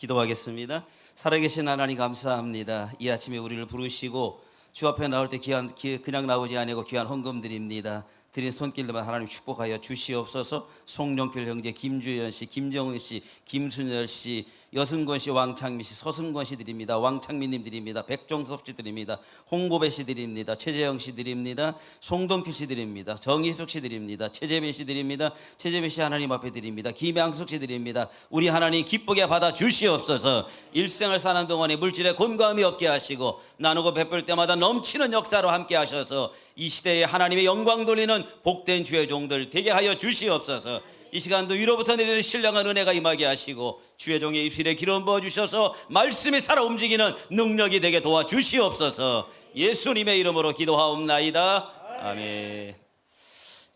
기도하겠습니다. 살아계신 하나님 감사합니다. 이 아침에 우리를 부르시고 주 앞에 나올 때 그냥 나오지 아니고 귀한 헌금 드립니다. 드린 손길로만 하나님 축복하여 주시옵소서. 송영필 형제, 김주현 씨, 김정은 씨, 김순열 씨, 여승권 씨, 왕창민 씨, 서승권 씨 드립니다. 왕창민님 드립니다. 백종섭 씨 드립니다. 홍보배 씨 드립니다. 최재영 씨 드립니다. 송동필 씨 드립니다. 정희숙 씨 드립니다. 최재민 씨 드립니다. 최재민 씨 하나님 앞에 드립니다. 김양숙 씨 드립니다. 우리 하나님 기쁘게 받아 주시옵소서. 일생을 사는 동안에 물질에 곤감이 없게 하시고 나누고 베풀 때마다 넘치는 역사로 함께 하셔서 이 시대에 하나님의 영광 돌리는 복된 주의 종들 되게 하여 주시옵소서. 이 시간도 위로부터 내리는 신령한 은혜가 임하게 하시고 주의 종의 입술에 기름 부어 주셔서 말씀이 살아 움직이는 능력이 되게 도와주시옵소서. 예수님의 이름으로 기도하옵나이다. 아멘.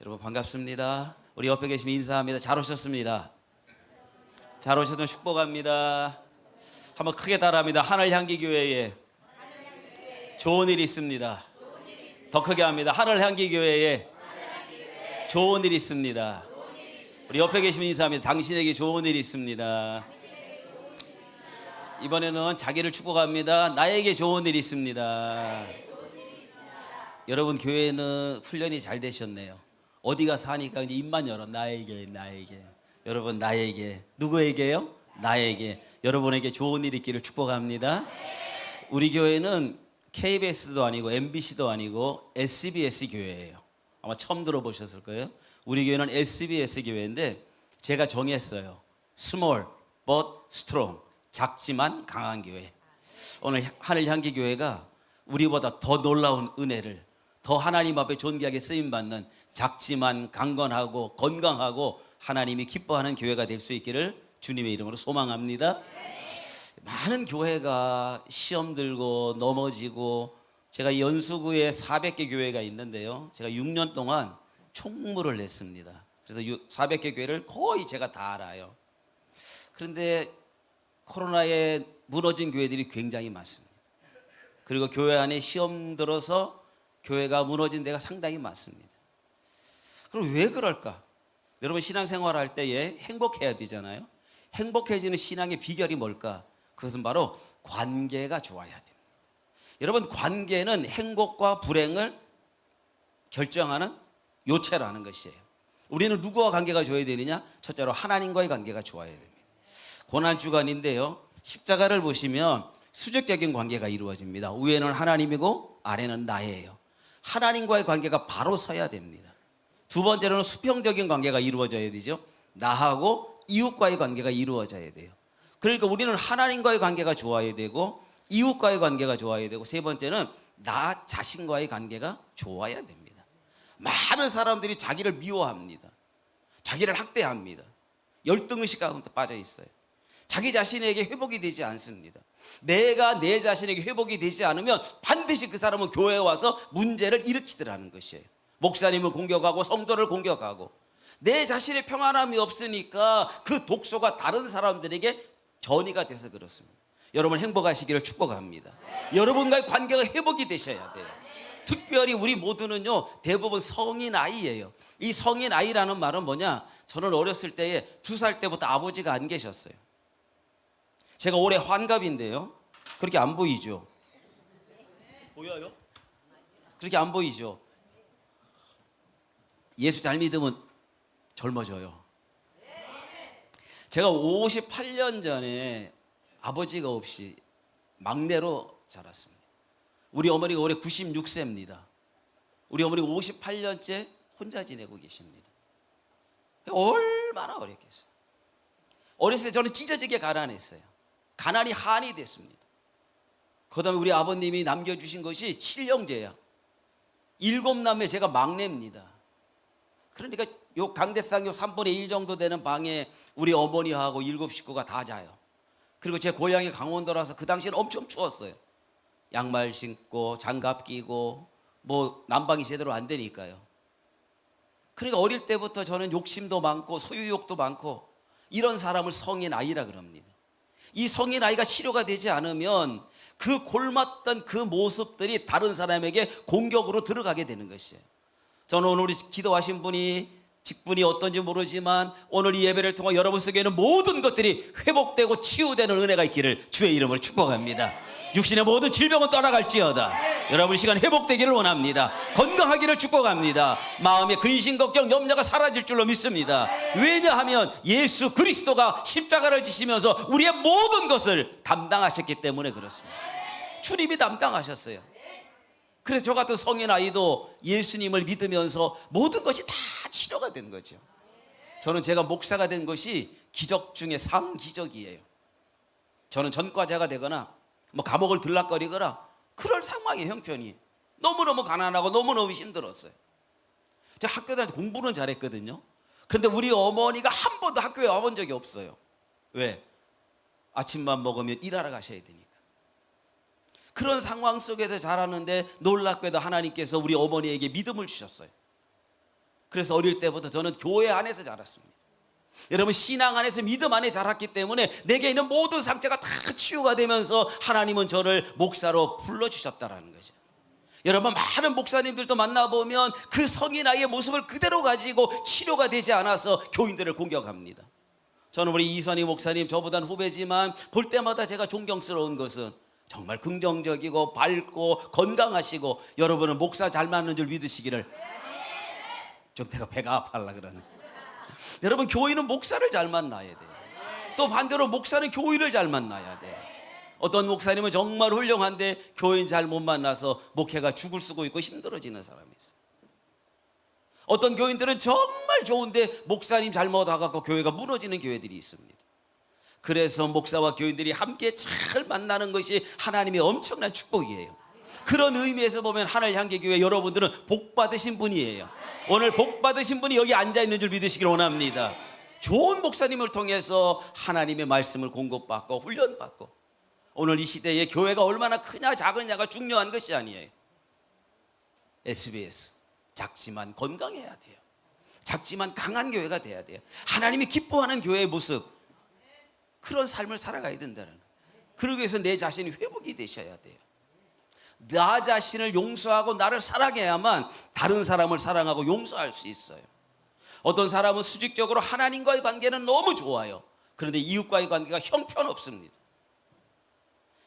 여러분 반갑습니다. 우리 옆에 계시면 인사합니다. 잘 오셨습니다. 잘 오셔서 축복합니다. 한번 크게 따라합니다. 하늘향기교회에 좋은 일이 있습니다. 더 크게 합니다. 하늘향기교회에 좋은 일이 있습니다. 우리 옆에 계시면 인사합니다. 당신에게 좋은 일이 있습니다. 이번에는 자기를 축복합니다. 나에게 좋은 일이 있습니다. 여러분 교회는 훈련이 잘 되셨네요. 어디 가서 하니까 입만 열어. 나에게. 여러분 나에게. 누구에게요? 나에게. 여러분에게 좋은 일이 있기를 축복합니다. 우리 교회는 KBS도 아니고 MBC도 아니고 SBS 교회예요. 아마 처음 들어보셨을 거예요. 우리 교회는 SBS 교회인데 제가 정했어요. Small but strong. 작지만 강한 교회. 오늘 하늘향기 교회가 우리보다 더 놀라운 은혜를, 더 하나님 앞에 존귀하게 쓰임받는 작지만 강건하고 건강하고 하나님이 기뻐하는 교회가 될 수 있기를 주님의 이름으로 소망합니다. 많은 교회가 시험 들고 넘어지고, 제가 연수구에 400개 교회가 있는데요, 제가 6년 동안 총무를 했습니다. 그래서 400개 교회를 거의 제가 다 알아요. 그런데 코로나에 무너진 교회들이 굉장히 많습니다. 그리고 교회 안에 시험 들어서 교회가 무너진 데가 상당히 많습니다. 그럼 왜 그럴까? 여러분 신앙생활 할 때에 행복해야 되잖아요. 행복해지는 신앙의 비결이 뭘까? 그것은 바로 관계가 좋아야 됩니다. 여러분 관계는 행복과 불행을 결정하는 요체라는 것이에요. 우리는 누구와 관계가 좋아야 되느냐? 첫째로 하나님과의 관계가 좋아야 됩니다. 고난주간인데요, 십자가를 보시면 수직적인 관계가 이루어집니다. 위에는 하나님이고 아래는 나예요. 하나님과의 관계가 바로 서야 됩니다. 두 번째로는 수평적인 관계가 이루어져야 되죠. 나하고 이웃과의 관계가 이루어져야 돼요. 그러니까 우리는 하나님과의 관계가 좋아야 되고 이웃과의 관계가 좋아야 되고, 세 번째는 나 자신과의 관계가 좋아야 됩니다. 많은 사람들이 자기를 미워합니다. 자기를 학대합니다. 열등의식 가운데 빠져 있어요. 자기 자신에게 회복이 되지 않습니다. 내가 내 자신에게 회복이 되지 않으면 반드시 그 사람은 교회에 와서 문제를 일으키더라는 것이에요. 목사님을 공격하고 성도를 공격하고, 내 자신의 평안함이 없으니까 그 독소가 다른 사람들에게 전이가 돼서 그렇습니다. 여러분 행복하시기를 축복합니다. 여러분과의 관계가 회복이 되셔야 돼요. 특별히 우리 모두는요, 대부분 성인 아이예요. 이 성인 아이라는 말은 뭐냐? 저는 어렸을 때에 2살 때부터 아버지가 안 계셨어요. 제가 올해 환갑인데요, 그렇게 안 보이죠? 보여요? 그렇게 안 보이죠? 예수 잘 믿으면 젊어져요. 제가 58년 전에 아버지가 없이 막내로 자랐습니다. 우리 어머니가 올해 96세입니다. 우리 어머니가 58년째 혼자 지내고 계십니다. 얼마나 어렵겠어요. 어렸을 때 저는 찢어지게 가난했어요. 가난이 한이 됐습니다. 그 다음에 우리 아버님이 남겨주신 것이 7형제야. 7남매, 제가 막내입니다. 그러니까 요 강대상 요 3분의 1 정도 되는 방에 우리 어머니하고 7 식구가 다 자요. 그리고 제 고향이 강원도라서 그 당시에는 엄청 추웠어요. 양말 신고 장갑 끼고 뭐 난방이 제대로 안 되니까요. 그러니까 어릴 때부터 저는 욕심도 많고 소유욕도 많고, 이런 사람을 성인 아이라 그럽니다. 이 성인 아이가 치료가 되지 않으면 그 골맞던 그 모습들이 다른 사람에게 공격으로 들어가게 되는 것이에요. 저는 오늘 우리 기도하신 분이 직분이 어떤지 모르지만 오늘 이 예배를 통해 여러분 속에는 모든 것들이 회복되고 치유되는 은혜가 있기를 주의 이름으로 축복합니다. 육신의 모든 질병은 떠나갈지어다. 여러분 시간 회복되기를 원합니다. 건강하기를 축복합니다. 마음의 근심 걱정 염려가 사라질 줄로 믿습니다. 왜냐하면 예수 그리스도가 십자가를 지시면서 우리의 모든 것을 담당하셨기 때문에 그렇습니다. 주님이 담당하셨어요. 그래서 저 같은 성인 아이도 예수님을 믿으면서 모든 것이 다 치료가 된 거죠. 저는 제가 목사가 된 것이 기적 중에 상기적이에요. 저는 전과자가 되거나 뭐 감옥을 들락거리거나 그럴 상황이에요. 형편이 너무너무 가난하고 너무너무 힘들었어요. 제가 학교 다닐 때 공부는 잘했거든요. 그런데 우리 어머니가 한 번도 학교에 와본 적이 없어요. 왜? 아침만 먹으면 일하러 가셔야 되니까. 그런 상황 속에서 자라는데 놀랍게도 하나님께서 우리 어머니에게 믿음을 주셨어요. 그래서 어릴 때부터 저는 교회 안에서 자랐습니다. 여러분 신앙 안에서 믿음 안에 자랐기 때문에 내게 있는 모든 상처가 다 치유가 되면서 하나님은 저를 목사로 불러주셨다는 거죠. 여러분 많은 목사님들도 만나보면 그 성인 아이의 모습을 그대로 가지고 치료가 되지 않아서 교인들을 공격합니다. 저는 우리 이선희 목사님 저보다는 후배지만 볼 때마다 제가 존경스러운 것은 정말 긍정적이고 밝고 건강하시고 여러분은 목사 잘 맞는 줄 믿으시기를. 좀 배가 아파하려 그러네. 여러분 교인은 목사를 잘 만나야 돼요. 또 반대로 목사는 교인을 잘 만나야 돼요. 어떤 목사님은 정말 훌륭한데 교인 잘 못 만나서 목회가 죽을 쓰고 있고 힘들어지는 사람이 있어요. 어떤 교인들은 정말 좋은데 목사님 잘못 와갖고 교회가 무너지는 교회들이 있습니다. 그래서 목사와 교인들이 함께 잘 만나는 것이 하나님의 엄청난 축복이에요. 그런 의미에서 보면 하늘향기교회 여러분들은 복 받으신 분이에요. 오늘 복 받으신 분이 여기 앉아있는 줄 믿으시길 원합니다. 좋은 목사님을 통해서 하나님의 말씀을 공급받고 훈련받고 오늘 이 시대에 교회가 얼마나 크냐 작으냐가 중요한 것이 아니에요. SBS 작지만 건강해야 돼요. 작지만 강한 교회가 돼야 돼요. 하나님이 기뻐하는 교회의 모습, 그런 삶을 살아가야 된다는 거예요. 그러기 위해서 내 자신이 회복이 되셔야 돼요. 나 자신을 용서하고 나를 사랑해야만 다른 사람을 사랑하고 용서할 수 있어요. 어떤 사람은 수직적으로 하나님과의 관계는 너무 좋아요. 그런데 이웃과의 관계가 형편없습니다.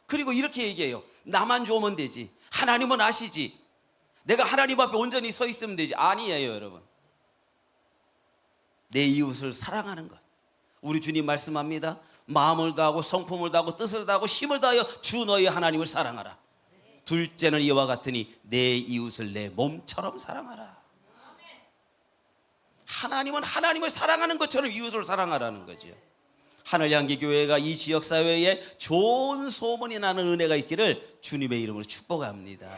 그리고 이렇게 얘기해요. 나만 좋으면 되지. 하나님은 아시지. 내가 하나님 앞에 온전히 서 있으면 되지. 아니에요, 여러분. 내 이웃을 사랑하는 것. 우리 주님 말씀합니다. 마음을 다하고 성품을 다하고 뜻을 다하고 힘을 다하여 주 너희 하나님을 사랑하라. 둘째는 이와 같으니 내 이웃을 내 몸처럼 사랑하라. 하나님은 하나님을 사랑하는 것처럼 이웃을 사랑하라는 거죠. 하늘향기교회가 이 지역사회에 좋은 소문이 나는 은혜가 있기를 주님의 이름으로 축복합니다.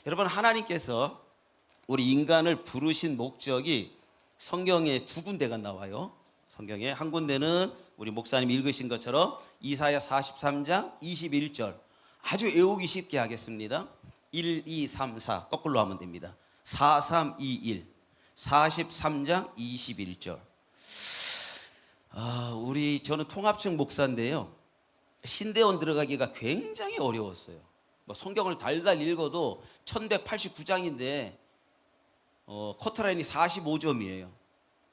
여러분 하나님께서 우리 인간을 부르신 목적이 성경에 두 군데가 나와요. 성경에 한 군데는 우리 목사님 읽으신 것처럼 이사야 43장 21절 아주 외우기 쉽게 하겠습니다. 1, 2, 3, 4 거꾸로 하면 됩니다. 4, 3, 2, 1 43장 21절. 저는 통합층 목사인데요. 신대원 들어가기가 굉장히 어려웠어요. 성경을 달달 읽어도 1189장인데 커트라인이 45점이에요.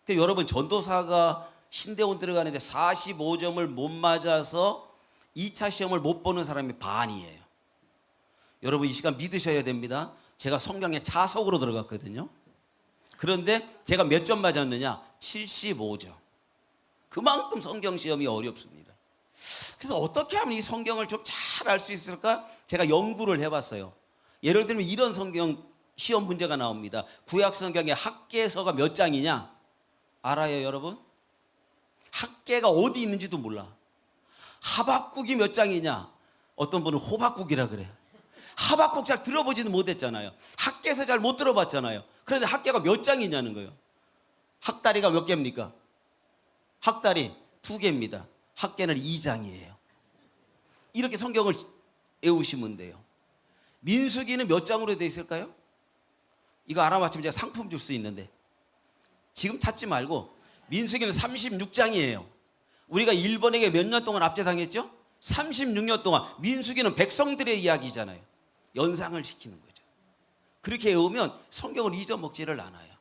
근데 여러분 전도사가 신대원 들어가는데 45점을 못 맞아서 2차 시험을 못 보는 사람이 반이에요. 여러분 이 시간 믿으셔야 됩니다. 제가 성경에 자석으로 들어갔거든요. 그런데 제가 몇 점 맞았느냐? 75점. 그만큼 성경 시험이 어렵습니다. 그래서 어떻게 하면 이 성경을 좀 잘 알 수 있을까? 제가 연구를 해봤어요. 예를 들면 이런 성경 시험 문제가 나옵니다. 구약 성경의 학개서가 몇 장이냐? 알아요, 여러분? 학개가 어디 있는지도 몰라. 하박국이 몇 장이냐? 어떤 분은 호박국이라 그래. 하박국 잘 들어보지도 못했잖아요. 학개서 잘 못 들어봤잖아요. 그런데 학개가 몇 장이냐는 거예요. 학다리가 몇 개입니까? 학다리 2개입니다. 학개는 2장이에요. 이렇게 성경을 외우시면 돼요. 민수기는 몇 장으로 되어 있을까요? 이거 알아맞히면 제가 상품 줄 수 있는데 지금 찾지 말고 민수기는 36장이에요. 우리가 일본에게 몇 년 동안 압제당했죠? 36년 동안. 민수기는 백성들의 이야기잖아요. 연상을 시키는 거죠. 그렇게 외우면 성경을 잊어먹지를 않아요.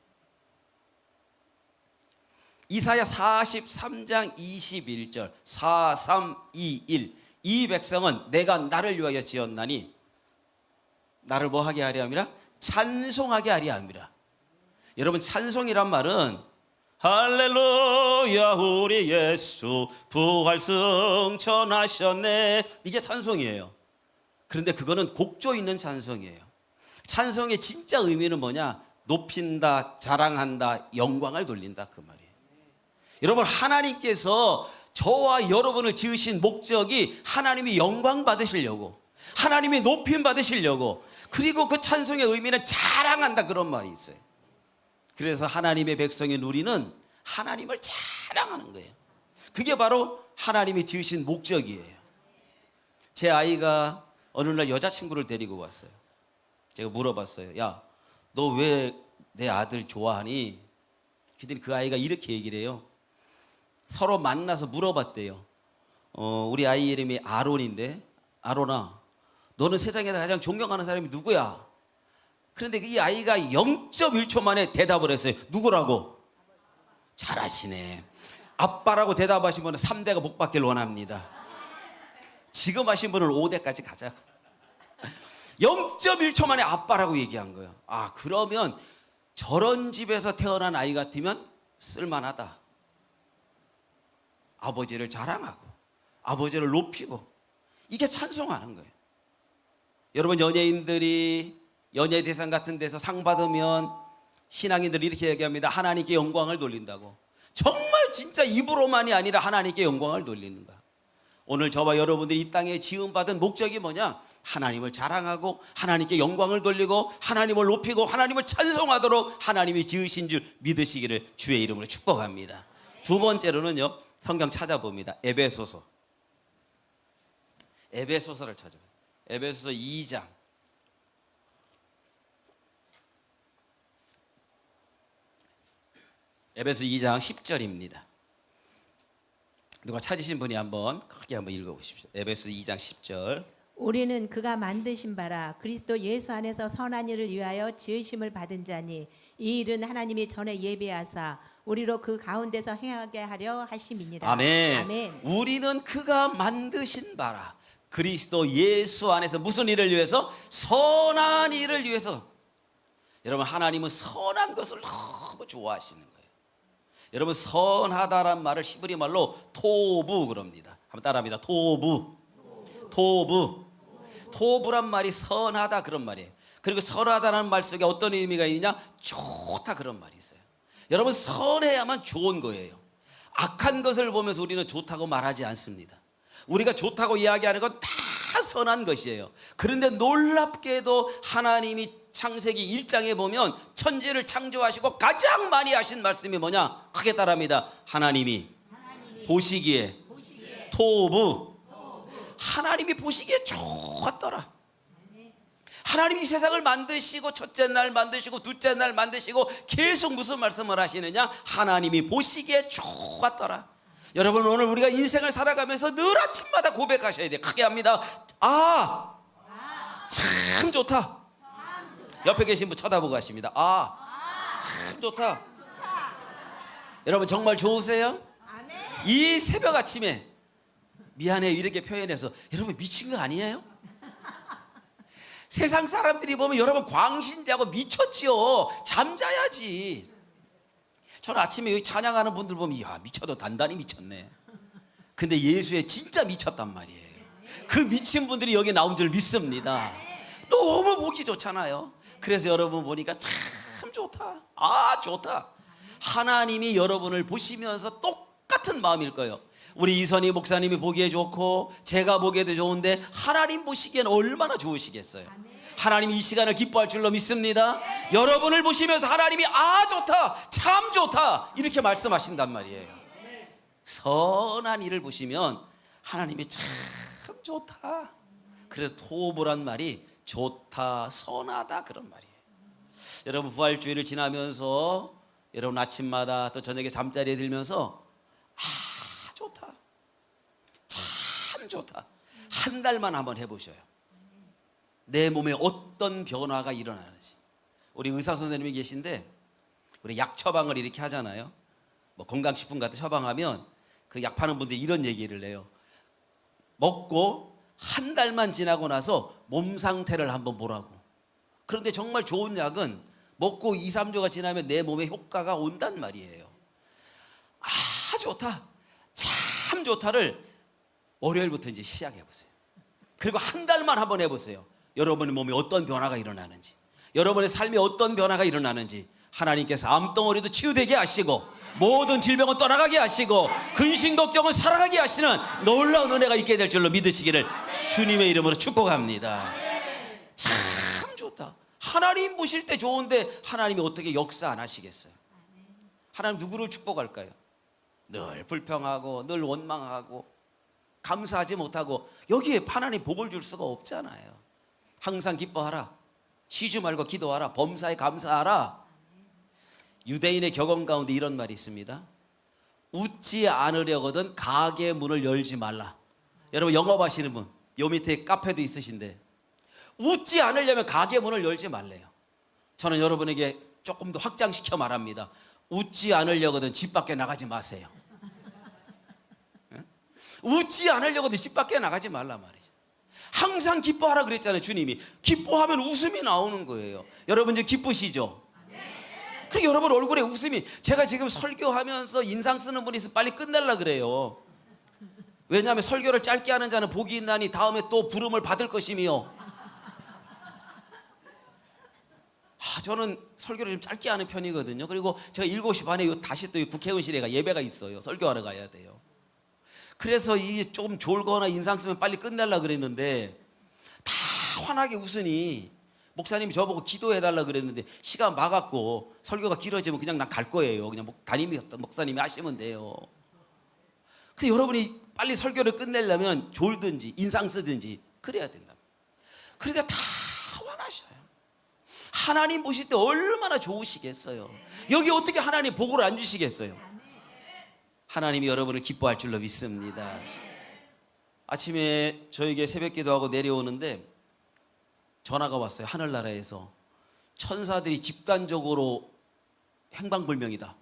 이사야 43장 21절 4321 이 백성은 내가 나를 위하여 지었나니 나를 뭐 하게 하려 함이라? 찬송하게 하려 함이라. 여러분 찬송이란 말은 할렐루야 우리 예수 부활 승천하셨네 이게 찬송이에요. 그런데 그거는 곡조 있는 찬송이에요. 찬송의 진짜 의미는 뭐냐? 높인다, 자랑한다, 영광을 돌린다 그 말이에요. 여러분 하나님께서 저와 여러분을 지으신 목적이 하나님이 영광 받으시려고, 하나님이 높임 받으시려고, 그리고 그 찬송의 의미는 자랑한다 그런 말이 있어요. 그래서 하나님의 백성인 우리는 하나님을 자랑하는 거예요. 그게 바로 하나님이 지으신 목적이에요. 제 아이가 어느 날 여자친구를 데리고 왔어요. 제가 물어봤어요. 야, 너 왜 내 아들 좋아하니? 그랬더니 그 아이가 이렇게 얘기를 해요. 서로 만나서 물어봤대요. 우리 아이 이름이 아론인데, 아론아, 너는 세상에서 가장 존경하는 사람이 누구야? 그런데 이 아이가 0.1초 만에 대답을 했어요. 누구라고? 잘하시네. 아빠라고 대답하신 분은 3대가 복 받길 원합니다. 지금 하신 분은 5대까지 가자고. 0.1초 만에 아빠라고 얘기한 거예요. 아, 그러면 저런 집에서 태어난 아이 같으면 쓸만하다. 아버지를 자랑하고 아버지를 높이고, 이게 찬송하는 거예요. 여러분 연예인들이 연예 대상 같은 데서 상 받으면 신앙인들이 이렇게 얘기합니다. 하나님께 영광을 돌린다고. 정말 진짜 입으로만이 아니라 하나님께 영광을 돌리는 거야. 오늘 저와 여러분들이 이 땅에 지음받은 목적이 뭐냐? 하나님을 자랑하고 하나님께 영광을 돌리고 하나님을 높이고 하나님을 찬송하도록 하나님이 지으신 줄 믿으시기를 주의 이름으로 축복합니다. 두 번째로는요, 성경 찾아봅니다. 에베소서를 찾아봅니다. 에베소서 2장 에베소 2장 10절입니다. 누가 찾으신 분이 한번 크게 한번 읽어보십시오. 에베소 2장 10절. 우리는 그가 만드신 바라 그리스도 예수 안에서 선한 일을 위하여 지으심을 받은 자니 이 일은 하나님이 전에 예비하사 우리로 그 가운데서 행하게 하려 하심이니라. 아멘. 아멘. 우리는 그가 만드신 바라 그리스도 예수 안에서 무슨 일을 위해서? 선한 일을 위해서. 여러분 하나님은 선한 것을 너무 좋아하시는 거예요. 여러분 선하다란 말을 히브리 말로 토부 그럽니다. 한번 따라합니다. 토부란 말이 선하다 그런 말이에요. 그리고 선하다는 말 속에 어떤 의미가 있느냐? 좋다 그런 말이 있어요. 여러분 선해야만 좋은 거예요. 악한 것을 보면서 우리는 좋다고 말하지 않습니다. 우리가 좋다고 이야기하는 건 다 선한 것이에요. 그런데 놀랍게도 하나님이 창세기 1장에 보면 천지를 창조하시고 가장 많이 하신 말씀이 뭐냐? 크게 따라합니다. 하나님이 보시기에 토부. 하나님이 보시기에 좋았더라. 하나님이 이 세상을 만드시고 첫째 날 만드시고 둘째 날 만드시고 계속 무슨 말씀을 하시느냐? 하나님이 보시기에 좋았더라. 여러분 오늘 우리가 인생을 살아가면서 늘 아침마다 고백하셔야 돼요. 크게 합니다. 참 좋다. 옆에 계신 분 쳐다보고 하십니다. 참 좋다. 여러분 정말 좋으세요? 이 새벽 아침에 미안해요 이렇게 표현해서 여러분 미친 거 아니에요? 세상 사람들이 보면 여러분 광신자고 미쳤지요. 잠자야지. 저는 아침에 여기 찬양하는 분들 보면 야 미쳐도 단단히 미쳤네. 근데 예수에 진짜 미쳤단 말이에요. 그 미친 분들이 여기 나온 줄 믿습니다. 너무 보기 좋잖아요. 그래서 여러분 보니까 참 좋다. 좋다. 하나님이 여러분을 보시면서 똑같은 마음일 거예요. 우리 이선희 목사님이 보기에 좋고 제가 보기에도 좋은데 하나님 보시기에는 얼마나 좋으시겠어요. 하나님이 이 시간을 기뻐할 줄로 믿습니다. 여러분을 보시면서 하나님이 좋다 참 좋다 이렇게 말씀하신단 말이에요. 선한 일을 보시면 하나님이 참 좋다. 그래서 토부란 말이 좋다 선하다 그런 말이에요. 여러분 부활주일을 지나면서 여러분 아침마다 또 저녁에 잠자리에 들면서 좋다 참 좋다 한 달만 한번 해보셔요. 내 몸에 어떤 변화가 일어나는지. 우리 의사 선생님이 계신데 우리 약 처방을 이렇게 하잖아요. 뭐 건강식품 같은 처방하면 그 약 파는 분들이 이런 얘기를 해요. 먹고 한 달만 지나고 나서 몸 상태를 한번 보라고. 그런데 정말 좋은 약은 먹고 2, 3주가 지나면 내 몸에 효과가 온단 말이에요. 아, 좋다, 참 좋다를 월요일부터 이제 시작해 보세요. 그리고 한 달만 한번 해보세요. 여러분의 몸에 어떤 변화가 일어나는지, 여러분의 삶에 어떤 변화가 일어나는지. 하나님께서 암덩어리도 치유되게 하시고 모든 질병은 떠나가게 하시고 근심 걱정은 살아가게 하시는 놀라운 은혜가 있게 될 줄로 믿으시기를 주님의 이름으로 축복합니다. 참 좋다. 하나님 보실 때 좋은데 하나님이 어떻게 역사 안 하시겠어요? 하나님 누구를 축복할까요? 늘 불평하고 늘 원망하고 감사하지 못하고 여기에 하나님 복을 줄 수가 없잖아요. 항상 기뻐하라, 쉬지 말고 기도하라, 범사에 감사하라. 유대인의 격언 가운데 이런 말이 있습니다. 웃지 않으려거든 가게 문을 열지 말라. 여러분 영업하시는 분, 요 밑에 카페도 있으신데 웃지 않으려면 가게 문을 열지 말래요. 저는 여러분에게 조금 더 확장시켜 말합니다. 웃지 않으려거든 집 밖에 나가지 마세요. 웃지 않으려거든 집 밖에 나가지 말라 말이죠. 항상 기뻐하라 그랬잖아요. 주님이 기뻐하면 웃음이 나오는 거예요. 여러분 이제 기쁘시죠? 그러니까 여러분 얼굴에 웃음이, 제가 지금 설교하면서 인상 쓰는 분이 있으면 빨리 끝내려 그래요. 왜냐하면 설교를 짧게 하는 자는 복이 있나니 다음에 또 부름을 받을 것이며. 저는 설교를 좀 짧게 하는 편이거든요. 그리고 제가 7시 반에 다시 또 국회의원실에 예배가 있어요. 설교하러 가야 돼요. 그래서 이게 조금 졸거나 인상 쓰면 빨리 끝내려 그랬는데 다 환하게 웃으니 목사님이 저보고 기도해달라 그랬는데 시간 막았고 설교가 길어지면 그냥 난 갈 거예요. 그냥 목사님이 하시면 돼요. 근데 여러분이 빨리 설교를 끝내려면 졸든지 인상 쓰든지 그래야 된다. 그러니까 다 화나셔요. 하나님 보실 때 얼마나 좋으시겠어요. 여기 어떻게 하나님 복을 안 주시겠어요. 하나님이 여러분을 기뻐할 줄로 믿습니다. 아침에 저에게 새벽 기도하고 내려오는데 전화가 왔어요. 하늘나라에서 천사들이 집단적으로 행방불명이다.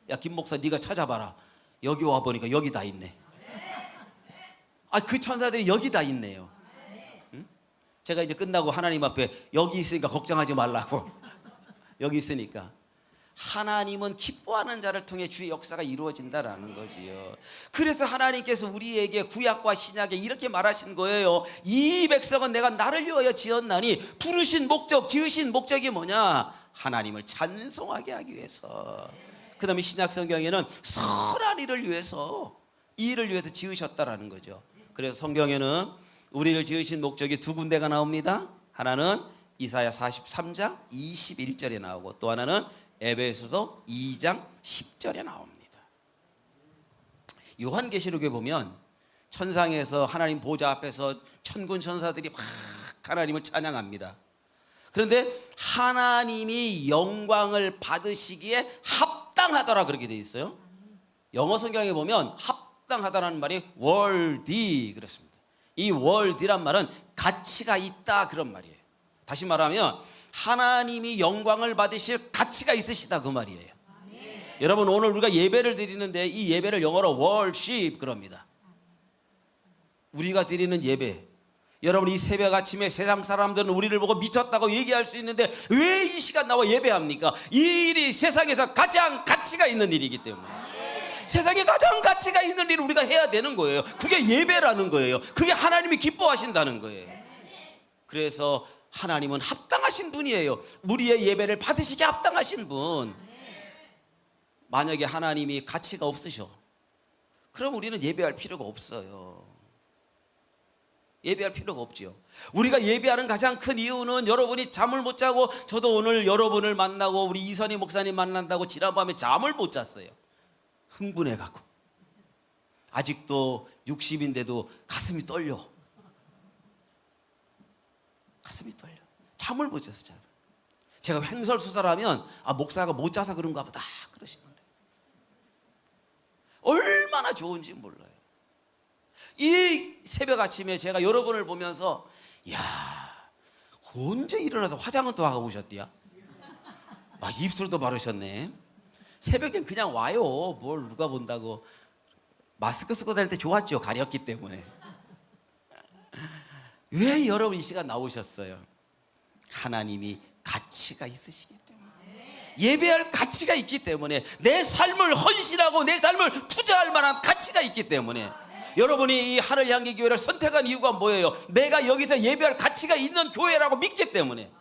야 김 목사 네가 찾아봐라. 여기 와보니까 여기 다 있네. 그 천사들이 여기 다 있네요. 응? 제가 이제 끝나고 하나님 앞에 여기 있으니까 걱정하지 말라고. 여기 있으니까 하나님은 기뻐하는 자를 통해 주의 역사가 이루어진다라는 거지요. 그래서 하나님께서 우리에게 구약과 신약에 이렇게 말하신 거예요. 이 백성은 내가 나를 위하여 지었나니, 부르신 목적, 지으신 목적이 뭐냐? 하나님을 찬송하게 하기 위해서. 그 다음에 신약 성경에는 선한 일을 위해서, 이 일을 위해서 지으셨다라는 거죠. 그래서 성경에는 우리를 지으신 목적이 두 군데가 나옵니다. 하나는 이사야 43장 21절에 나오고 또 하나는 에베소서 2장 10절에 나옵니다. 요한계시록에 보면 천상에서 하나님 보좌 앞에서 천군 천사들이 막 하나님을 찬양합니다. 그런데 하나님이 영광을 받으시기에 합당하더라 그렇게 돼 있어요. 영어 성경에 보면 합당하다라는 말이 worthy 그렇습니다. 이 worthy란 말은 가치가 있다 그런 말이에요. 다시 말하면 하나님이 영광을 받으실 가치가 있으시다 그 말이에요. 여러분 오늘 우리가 예배를 드리는데 이 예배를 영어로 worship 그럽니다. 우리가 드리는 예배, 여러분 이 새벽 아침에 세상 사람들은 우리를 보고 미쳤다고 얘기할 수 있는데 왜 이 시간 나와 예배합니까? 이 일이 세상에서 가장 가치가 있는 일이기 때문에, 세상에 가장 가치가 있는 일을 우리가 해야 되는 거예요. 그게 예배라는 거예요. 그게 하나님이 기뻐하신다는 거예요. 그래서 하나님은 합당하신 분이에요. 우리의 예배를 받으시기 합당하신 분. 만약에 하나님이 가치가 없으셔, 그럼 우리는 예배할 필요가 없어요. 예배할 필요가 없지요. 우리가 예배하는 가장 큰 이유는 여러분이 잠을 못 자고, 저도 오늘 여러분을 만나고 우리 이선희 목사님 만난다고 지난밤에 잠을 못 잤어요. 흥분해가고 아직도 60인데도 가슴이 떨려. 가슴이 떨려. 잠을 못 잤어. 잠을. 제가 횡설수설하면 목사가 못 자서 그런가 보다 그러시는데 얼마나 좋은지 몰라요. 이 새벽 아침에 제가 여러분을 보면서 야, 언제 일어나서 화장은 또 하고 오셨디야? 입술도 바르셨네. 새벽엔 그냥 와요. 뭘 누가 본다고. 마스크 쓰고 다닐 때 좋았죠. 가렸기 때문에. 왜 여러분 이 시간 나오셨어요? 하나님이 가치가 있으시기 때문에, 예배할 가치가 있기 때문에, 내 삶을 헌신하고 내 삶을 투자할 만한 가치가 있기 때문에, 여러분이 이 하늘 향기 교회를 선택한 이유가 뭐예요? 내가 여기서 예배할 가치가 있는 교회라고 믿기 때문에.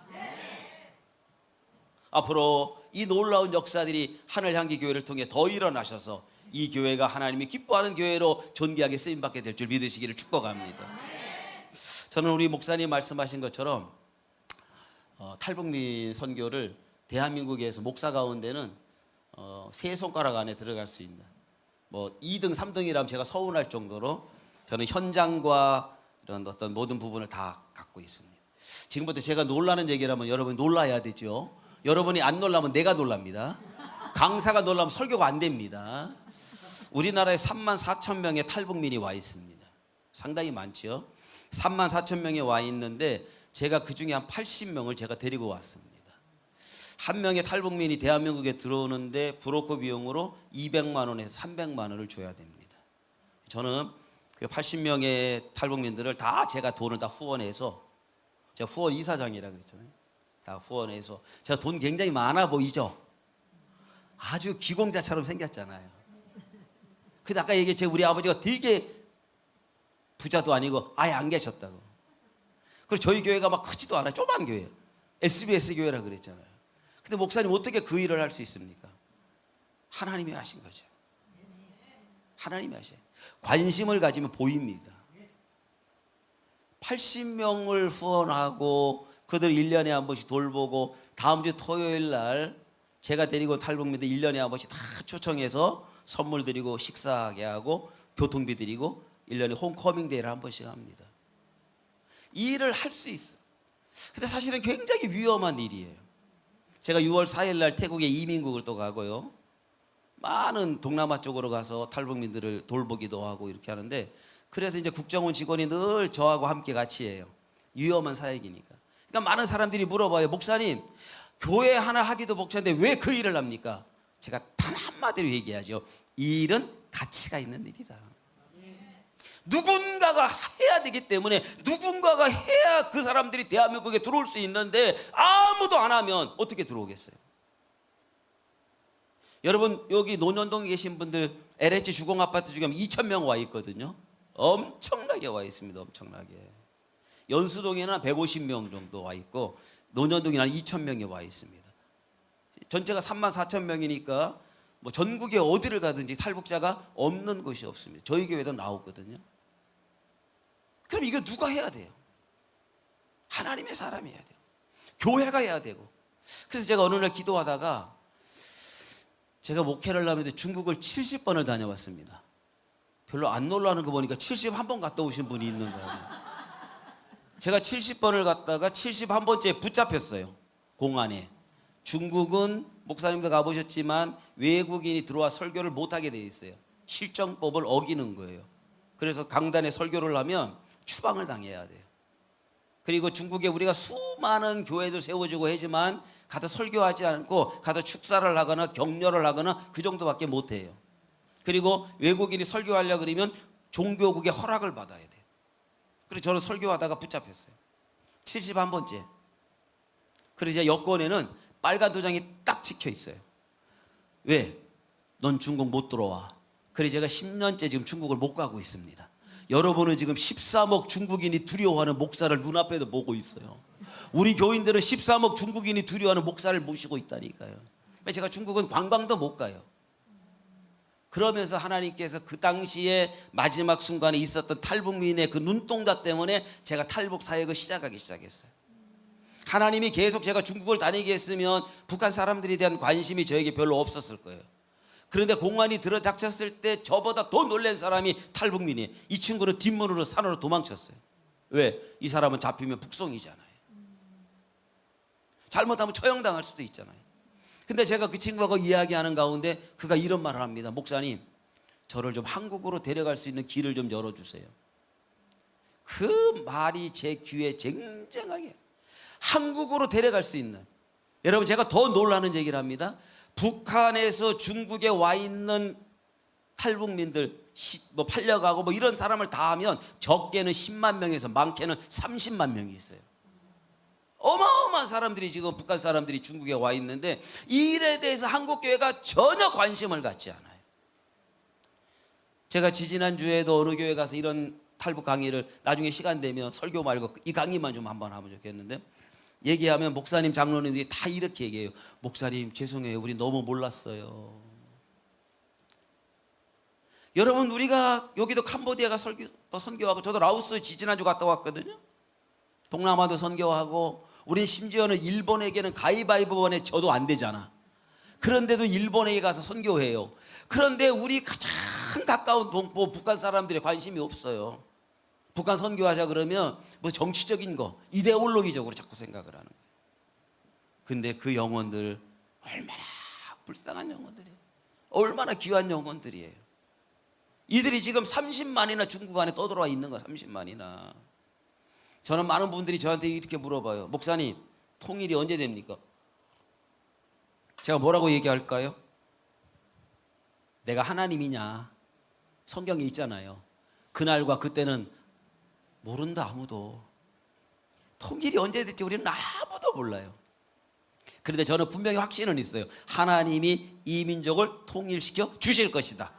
앞으로 이 놀라운 역사들이 하늘 향기 교회를 통해 더 일어나셔서 이 교회가 하나님이 기뻐하는 교회로 존귀하게 쓰임받게 될 줄 믿으시기를 축복합니다. 저는 우리 목사님 말씀하신 것처럼 탈북민 선교를 대한민국에서 목사 가운데는 세 손가락 안에 들어갈 수 있는, 뭐 2등 3등이라면 제가 서운할 정도로 저는 현장과 이런 어떤 모든 부분을 다 갖고 있습니다. 지금부터 제가 놀라는 얘기를 하면 여러분이 놀라야 되죠. 여러분이 안 놀라면 내가 놀랍니다. 강사가 놀라면 설교가 안 됩니다. 우리나라에 3만 4천 명의 탈북민이 와 있습니다. 상당히 많죠. 3만 4천 명이 와 있는데 제가 그중에 한 80명을 제가 데리고 왔습니다. 한 명의 탈북민이 대한민국에 들어오는데 브로커 비용으로 200만 원에서 300만 원을 줘야 됩니다. 저는 그 80명의 탈북민들을 다 제가 돈을 다 후원해서, 제가 후원 이사장이라 그랬잖아요. 다 후원해서, 제가 돈 굉장히 많아 보이죠? 아주 기공자처럼 생겼잖아요. 근데 아까 얘기했죠. 우리 아버지가 되게 부자도 아니고 아예 안 계셨다고. 그리고 저희 교회가 막 크지도 않아요. 조그만 교회예요. SBS 교회라 그랬잖아요. 근데 목사님 어떻게 그 일을 할 수 있습니까? 하나님이 하신 거죠. 하나님이 하셔요. 관심을 가지면 보입니다. 80명을 후원하고 그들 1년에 한 번씩 돌보고, 다음 주 토요일 날 제가 데리고 탈북민들 1년에 한 번씩 다 초청해서 선물 드리고 식사하게 하고 교통비 드리고 1년에 홈커밍 데이를 한 번씩 합니다. 이 일을 할 수 있어. 근데 사실은 굉장히 위험한 일이에요. 제가 6월 4일 날 태국에 이민국을 또 가고요. 많은 동남아 쪽으로 가서 탈북민들을 돌보기도 하고 이렇게 하는데, 그래서 이제 국정원 직원이 늘 저하고 함께 같이 해요. 위험한 사역이니까. 그러니까 많은 사람들이 물어봐요. 목사님, 교회 하나 하기도 벅찬데 왜 그 일을 합니까? 제가 단 한마디로 얘기하죠. 이 일은 가치가 있는 일이다. 누군가가 해야 되기 때문에, 누군가가 해야 그 사람들이 대한민국에 들어올 수 있는데 아무도 안 하면 어떻게 들어오겠어요? 여러분, 여기 논현동에 계신 분들 LH 주공아파트 중에 2,000명 와 있거든요. 엄청나게 와 있습니다. 엄청나게. 연수동에는 한 150명 정도 와 있고, 논현동에는 한 2,000명이 와 있습니다. 전체가 3만 4천 명이니까 뭐 전국에 어디를 가든지 탈북자가 없는 곳이 없습니다. 저희 교회도 나오거든요. 그럼 이거 누가 해야 돼요? 하나님의 사람이 해야 돼요. 교회가 해야 되고. 그래서 제가 어느 날 기도하다가, 제가 목회를 하면서 중국을 70번을 다녀왔습니다. 별로 안 놀라는 거 보니까 71번 갔다 오신 분이 있는 거예요. 제가 70번을 갔다가 71번째에 붙잡혔어요. 공안에. 중국은 목사님도 가보셨지만 외국인이 들어와 설교를 못하게 돼 있어요. 실정법을 어기는 거예요. 그래서 강단에 설교를 하면 추방을 당해야 돼요. 그리고 중국에 우리가 수많은 교회들 세워주고 하지만 가서 설교하지 않고 가서 축사를 하거나 격려를 하거나 그 정도밖에 못해요. 그리고 외국인이 설교하려고 그러면 종교국의 허락을 받아야 돼요. 그래서 저는 설교하다가 붙잡혔어요. 71번째. 그래서 이제 여권에는 빨간 도장이 딱 찍혀 있어요. 왜? 넌 중국 못 들어와. 그래서 제가 10년째 지금 중국을 못 가고 있습니다. 여러분은 지금 13억 중국인이 두려워하는 목사를 눈앞에도 보고 있어요. 우리 교인들은 13억 중국인이 두려워하는 목사를 모시고 있다니까요. 제가 중국은 관광도 못 가요. 그러면서 하나님께서 그 당시에 마지막 순간에 있었던 탈북민의 그 눈동자 때문에 제가 탈북 사역을 시작하기 시작했어요. 하나님이 계속 제가 중국을 다니게 했으면 북한 사람들에 대한 관심이 저에게 별로 없었을 거예요. 그런데 공안이 들어닥쳤을 때 저보다 더 놀란 사람이 탈북민이에요. 이 친구는 뒷문으로 산으로 도망쳤어요. 왜? 이 사람은 잡히면 북송이잖아요. 잘못하면 처형당할 수도 있잖아요. 근데 제가 그 친구하고 이야기하는 가운데 그가 이런 말을 합니다. 목사님, 저를 좀 한국으로 데려갈 수 있는 길을 좀 열어주세요. 그 말이 제 귀에 쟁쟁하게, 한국으로 데려갈 수 있는. 여러분, 제가 더 놀라는 얘기를 합니다. 북한에서 중국에 와 있는 탈북민들 뭐 팔려가고 뭐 이런 사람을 다 하면 적게는 10만 명에서 많게는 30만 명이 있어요. 어마어마한 사람들이 지금 북한 사람들이 중국에 와 있는데 이 일에 대해서 한국교회가 전혀 관심을 갖지 않아요. 제가 지지난주에도 어느 교회 가서 이런 탈북 강의를 나중에 시간 되면 설교 말고 이 강의만 좀 한번 하면 좋겠는데, 얘기하면 목사님 장로님들이 다 이렇게 얘기해요. 목사님 죄송해요, 우리 너무 몰랐어요. 여러분, 우리가 여기도 캄보디아가 선교하고, 저도 라오스 지지난주 갔다 왔거든요. 동남아도 선교하고, 우린 심지어는 일본에게는 가위바위보원에 져도 안 되잖아. 그런데도 일본에게 가서 선교해요. 그런데 우리 가장 가까운 동포 북한 사람들의 관심이 없어요. 북한 선교하자 그러면 뭐 정치적인 거, 이데올로기적으로 자꾸 생각을 하는 거예요. 근데 그 영혼들 얼마나 불쌍한 영혼들이에요. 얼마나 귀한 영혼들이에요. 이들이 지금 30만이나 중국 안에 떠들어와 있는 거야. 30만이나. 저는 많은 분들이 저한테 이렇게 물어봐요. 목사님, 통일이 언제 됩니까? 제가 뭐라고 얘기할까요? 내가 하나님이냐? 성경에 있잖아요. 그날과 그때는 모른다, 아무도. 통일이 언제 될지 우리는 아무도 몰라요. 그런데 저는 분명히 확신은 있어요. 하나님이 이 민족을 통일시켜 주실 것이다.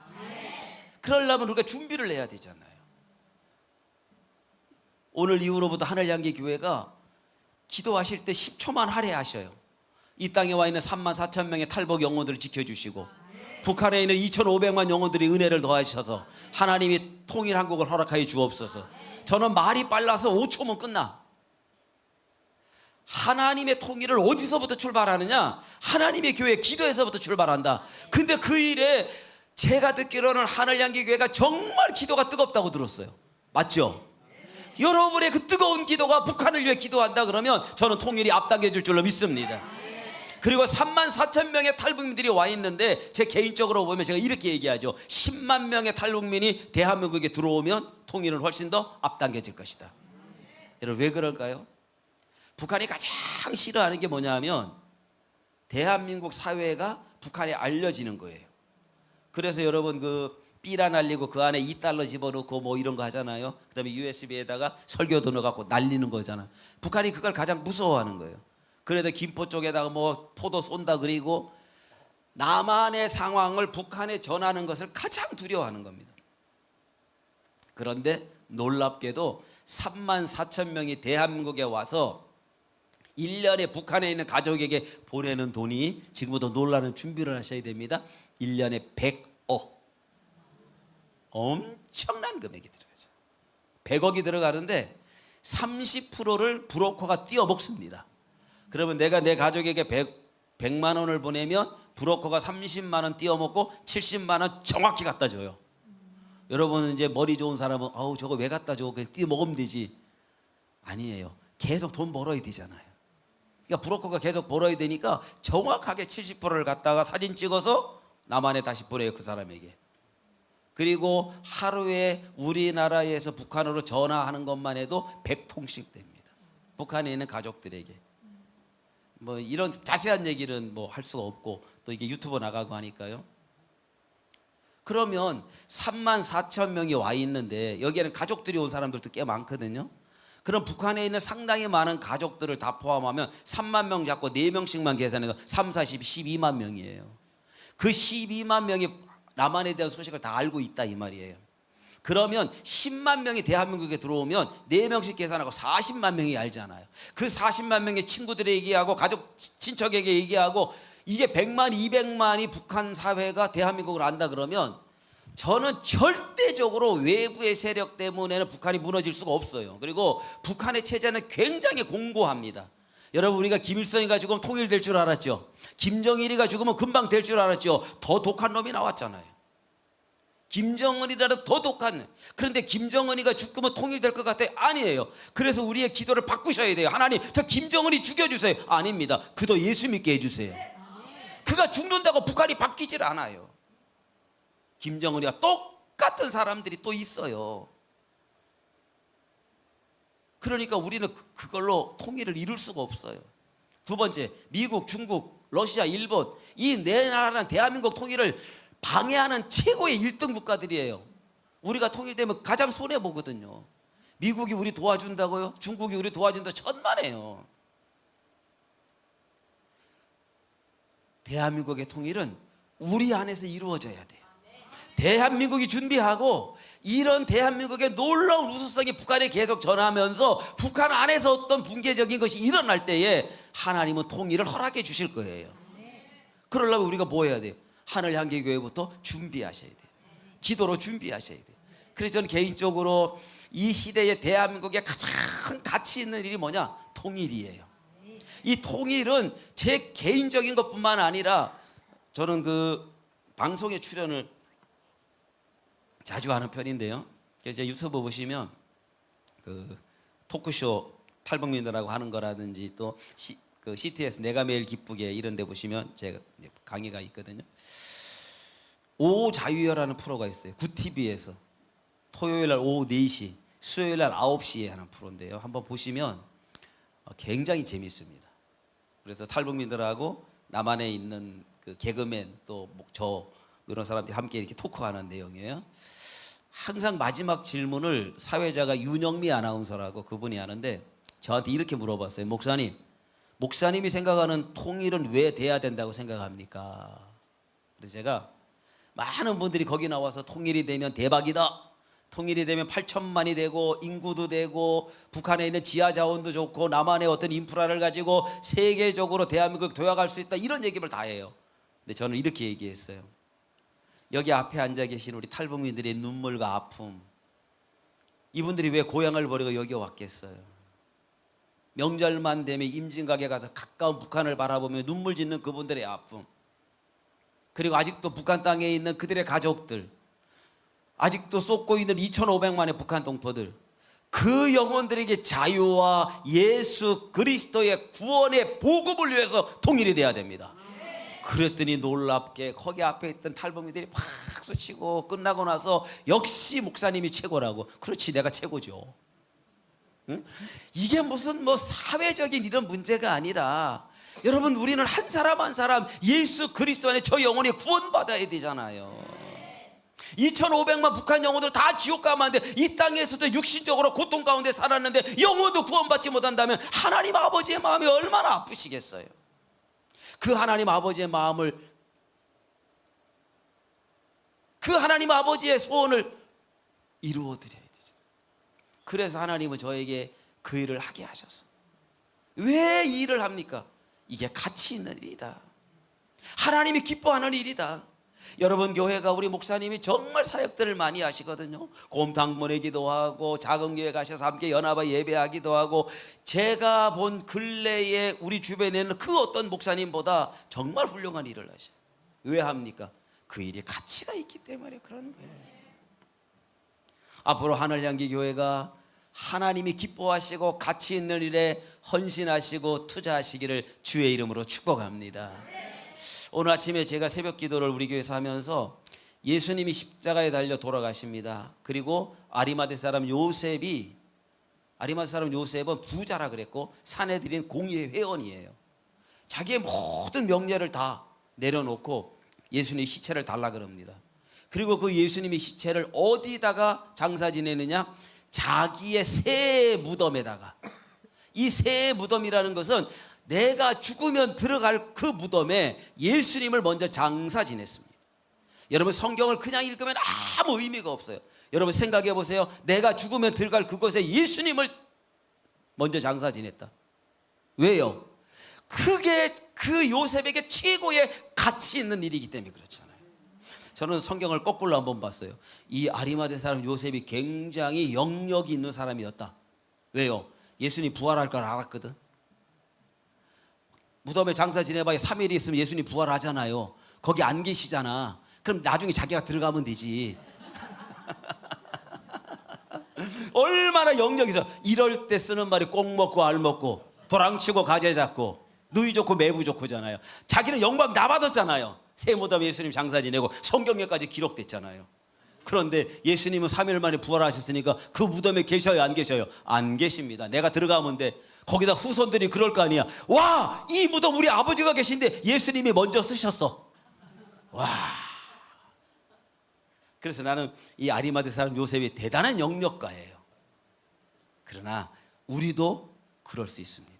그러려면 우리가 준비를 해야 되잖아요. 오늘 이후로부터 하늘향기 교회가 기도하실 때 10초만 할애하셔요. 이 땅에 와 있는 3만 4천 명의 탈북 영혼들을 지켜주시고, 북한에 있는 2,500만 영혼들이 은혜를 더하셔서 하나님이 통일 한국을 허락하여 주옵소서. 저는 말이 빨라서 5초면 끝나. 하나님의 통일을 어디서부터 출발하느냐? 하나님의 교회 기도에서부터 출발한다. 근데 그 일에 제가 듣기로는 하늘향기 교회가 정말 기도가 뜨겁다고 들었어요. 맞죠? 여러분의 그 뜨거운 기도가 북한을 위해 기도한다 그러면 저는 통일이 앞당겨질 줄로 믿습니다. 그리고 3만 4천 명의 탈북민들이 와 있는데, 제 개인적으로 보면 제가 이렇게 얘기하죠. 10만 명의 탈북민이 대한민국에 들어오면 통일은 훨씬 더 앞당겨질 것이다. 여러분, 왜 그럴까요? 북한이 가장 싫어하는 게 뭐냐면 대한민국 사회가 북한에 알려지는 거예요. 그래서 여러분, 그 삐라 날리고 그 안에 $2 집어넣고 뭐 이런 거 하잖아요. 그 다음에 USB에다가 설교도 넣어갖고 날리는 거잖아요. 북한이 그걸 가장 무서워하는 거예요. 그래도 김포 쪽에다가 뭐 포도 쏜다 그리고 남한의 상황을 북한에 전하는 것을 가장 두려워하는 겁니다. 그런데 놀랍게도 3만 4천 명이 대한민국에 와서 1년에 북한에 있는 가족에게 보내는 돈이, 지금부터 놀라는 준비를 하셔야 됩니다. 1년에 100억. 엄청난 금액이 들어가죠. 100억이 들어가는데 30%를 브로커가 띄어먹습니다. 그러면 내가 내 가족에게 100만 원을 보내면 브로커가 30만 원 띄어먹고 70만 원 정확히 갖다 줘요. 여러분은 이제 머리 좋은 사람은 아우 저거 왜 갖다 줘? 그냥 띄어먹으면 되지. 아니에요. 계속 돈 벌어야 되잖아요. 그러니까 브로커가 계속 벌어야 되니까 정확하게 70%를 갖다가 사진 찍어서 남한에 다시 보내요, 그 사람에게. 그리고 하루에 우리나라에서 북한으로 전화하는 것만 해도 100통씩 됩니다. 북한에 있는 가족들에게. 뭐 이런 자세한 얘기는 뭐 할 수가 없고, 또 이게 유튜브 나가고 하니까요. 그러면 3만 4천 명이 와 있는데 여기에는 가족들이 온 사람들도 꽤 많거든요. 그럼 북한에 있는 상당히 많은 가족들을 다 포함하면 3만 명 잡고 4명씩만 계산해서 3, 40, 12만 명이에요. 그 12만 명이 남한에 대한 소식을 다 알고 있다 이 말이에요. 그러면 10만 명이 대한민국에 들어오면 4명씩 계산하고 40만 명이 알잖아요. 그 40만 명의 친구들에게 얘기하고 가족 친척에게 얘기하고, 이게 100만 200만이 북한 사회가 대한민국을 안다 그러면 저는 절대적으로 외부의 세력 때문에는 북한이 무너질 수가 없어요. 그리고 북한의 체제는 굉장히 공고합니다. 여러분, 우리가 김일성이가 죽으면 통일될 줄 알았죠. 김정일이가 죽으면 금방 될 줄 알았죠. 더 독한 놈이 나왔잖아요. 김정은이라도 더 독한. 그런데 김정은이가 죽으면 통일될 것 같아요? 아니에요. 그래서 우리의 기도를 바꾸셔야 돼요. 하나님, 저 김정은이 죽여주세요. 아닙니다. 그도 예수 믿게 해주세요. 그가 죽는다고 북한이 바뀌질 않아요. 김정은이와 똑같은 사람들이 또 있어요. 그러니까 우리는 그걸로 통일을 이룰 수가 없어요. 두 번째, 미국, 중국, 러시아, 일본, 이 네 나라는 대한민국 통일을 방해하는 최고의 1등 국가들이에요. 우리가 통일되면 가장 손해보거든요. 미국이 우리 도와준다고요? 중국이 우리 도와준다 천만에요. 대한민국의 통일은 우리 안에서 이루어져야 돼요. 대한민국이 준비하고 이런 대한민국의 놀라운 우수성이 북한에 계속 전하면서 북한 안에서 어떤 붕괴적인 것이 일어날 때에 하나님은 통일을 허락해 주실 거예요. 그러려면 우리가 뭐 해야 돼요? 하늘 향기 교회부터 준비하셔야 돼요. 기도로 준비하셔야 돼요. 그래서 저는 개인적으로 이 시대에 대한민국에 가장 가치 있는 일이 뭐냐? 통일이에요. 이 통일은 제 개인적인 것뿐만 아니라 저는 그 방송에 출연을 자주 하는 편인데요. 그래서 제 유튜브 보시면 그 토크쇼 탈북민들하고 하는 거라든지 또 그 CTS 내가 매일 기쁘게 이런 데 보시면 제가 강의가 있거든요. 오 자유여라는 프로가 있어요. 구TV에서 토요일 날 오후 4시, 수요일 날 9시에 하는 프로인데요. 한번 보시면 굉장히 재미있습니다. 그래서 탈북민들하고 남한에 있는 그 개그맨 또 저 이런 사람들이 함께 이렇게 토크하는 내용이에요. 항상 마지막 질문을 사회자가 윤영미 아나운서라고 그분이 하는데 저한테 이렇게 물어봤어요. 목사님이 생각하는 통일은 왜 돼야 된다고 생각합니까? 그래서 제가 많은 분들이 거기 나와서 통일이 되면 대박이다. 통일이 되면 8천만이 되고 인구도 되고 북한에 있는 지하 자원도 좋고 남한의 어떤 인프라를 가지고 세계적으로 대한민국 도약할 수 있다. 이런 얘기를 다 해요. 근데 저는 이렇게 얘기했어요. 여기 앞에 앉아 계신 우리 탈북민들의 눈물과 아픔, 이분들이 왜 고향을 버리고 여기 왔겠어요? 명절만 되면 임진각에 가서 가까운 북한을 바라보며 눈물 짓는 그분들의 아픔, 그리고 아직도 북한 땅에 있는 그들의 가족들, 아직도 쏟고 있는 2,500만의 북한 동포들, 그 영혼들에게 자유와 예수 그리스도의 구원의 복음을 위해서 통일이 돼야 됩니다. 그랬더니 놀랍게 거기 앞에 있던 탈북민들이 박수치고 끝나고 나서 역시 목사님이 최고라고. 그렇지, 내가 최고죠. 응? 이게 무슨 뭐 사회적인 이런 문제가 아니라 여러분, 우리는 한 사람 한 사람 예수 그리스도 안에 저 영혼이 구원받아야 되잖아요. 2,500만 북한 영혼들 다 지옥 가면 안 돼. 이 땅에서도 육신적으로 고통 가운데 살았는데 영혼도 구원받지 못한다면 하나님 아버지의 마음이 얼마나 아프시겠어요. 그 하나님 아버지의 마음을, 그 하나님 아버지의 소원을 이루어드려야 되죠. 그래서 하나님은 저에게 그 일을 하게 하셨어요. 왜 이 일을 합니까? 이게 가치 있는 일이다. 하나님이 기뻐하는 일이다. 여러분, 교회가 우리 목사님이 정말 사역들을 많이 하시거든요. 곰탕 보내기도 하고 작은 교회 가셔서 함께 연합에 예배하기도 하고, 제가 본 근래에 우리 주변에 있는 그 어떤 목사님보다 정말 훌륭한 일을 하셔요. 왜 합니까? 그 일이 가치가 있기 때문에 그런 거예요. 앞으로 하늘향기 교회가 하나님이 기뻐하시고 가치 있는 일에 헌신하시고 투자하시기를 주의 이름으로 축복합니다. 오늘 아침에 제가 새벽 기도를 우리 교회에서 하면서 예수님이 십자가에 달려 돌아가십니다. 그리고 아리마대 사람 요셉은 부자라 그랬고 사내들인 공의회 회원이에요. 자기의 모든 명예를 다 내려놓고 예수님의 시체를 달라 그럽니다. 그리고 그 예수님의 시체를 어디다가 장사 지내느냐? 자기의 새 무덤에다가. 이 새 무덤이라는 것은 내가 죽으면 들어갈 그 무덤에 예수님을 먼저 장사 지냈습니다. 여러분, 성경을 그냥 읽으면 아무 의미가 없어요. 여러분 생각해 보세요. 내가 죽으면 들어갈 그곳에 예수님을 먼저 장사 지냈다. 왜요? 그게 그 요셉에게 최고의 가치 있는 일이기 때문에 그렇잖아요. 저는 성경을 거꾸로 한번 봤어요. 이 아리마대 사람 요셉이 굉장히 영역이 있는 사람이었다. 왜요? 예수님 부활할 걸 알았거든. 무덤에 장사 지내봐야 3일이 있으면 예수님 부활하잖아요. 거기 안 계시잖아. 그럼 나중에 자기가 들어가면 되지. 얼마나 영역이 있어. 이럴 때 쓰는 말이 꼭 먹고 알 먹고 도랑치고 가재 잡고 누이 좋고 매부 좋고잖아요. 자기는 영광 다 받았잖아요. 새 무덤에 예수님 장사 지내고 성경에까지 기록됐잖아요. 그런데 예수님은 3일 만에 부활하셨으니까 그 무덤에 계셔요, 안 계셔요? 안 계십니다. 내가 들어가면 돼. 거기다 후손들이 그럴 거 아니야. 와, 이 무덤 우리 아버지가 계신데 예수님이 먼저 쓰셨어. 와. 그래서 나는 이 아리마대 사람 요셉이 대단한 영역가예요. 그러나 우리도 그럴 수 있습니다.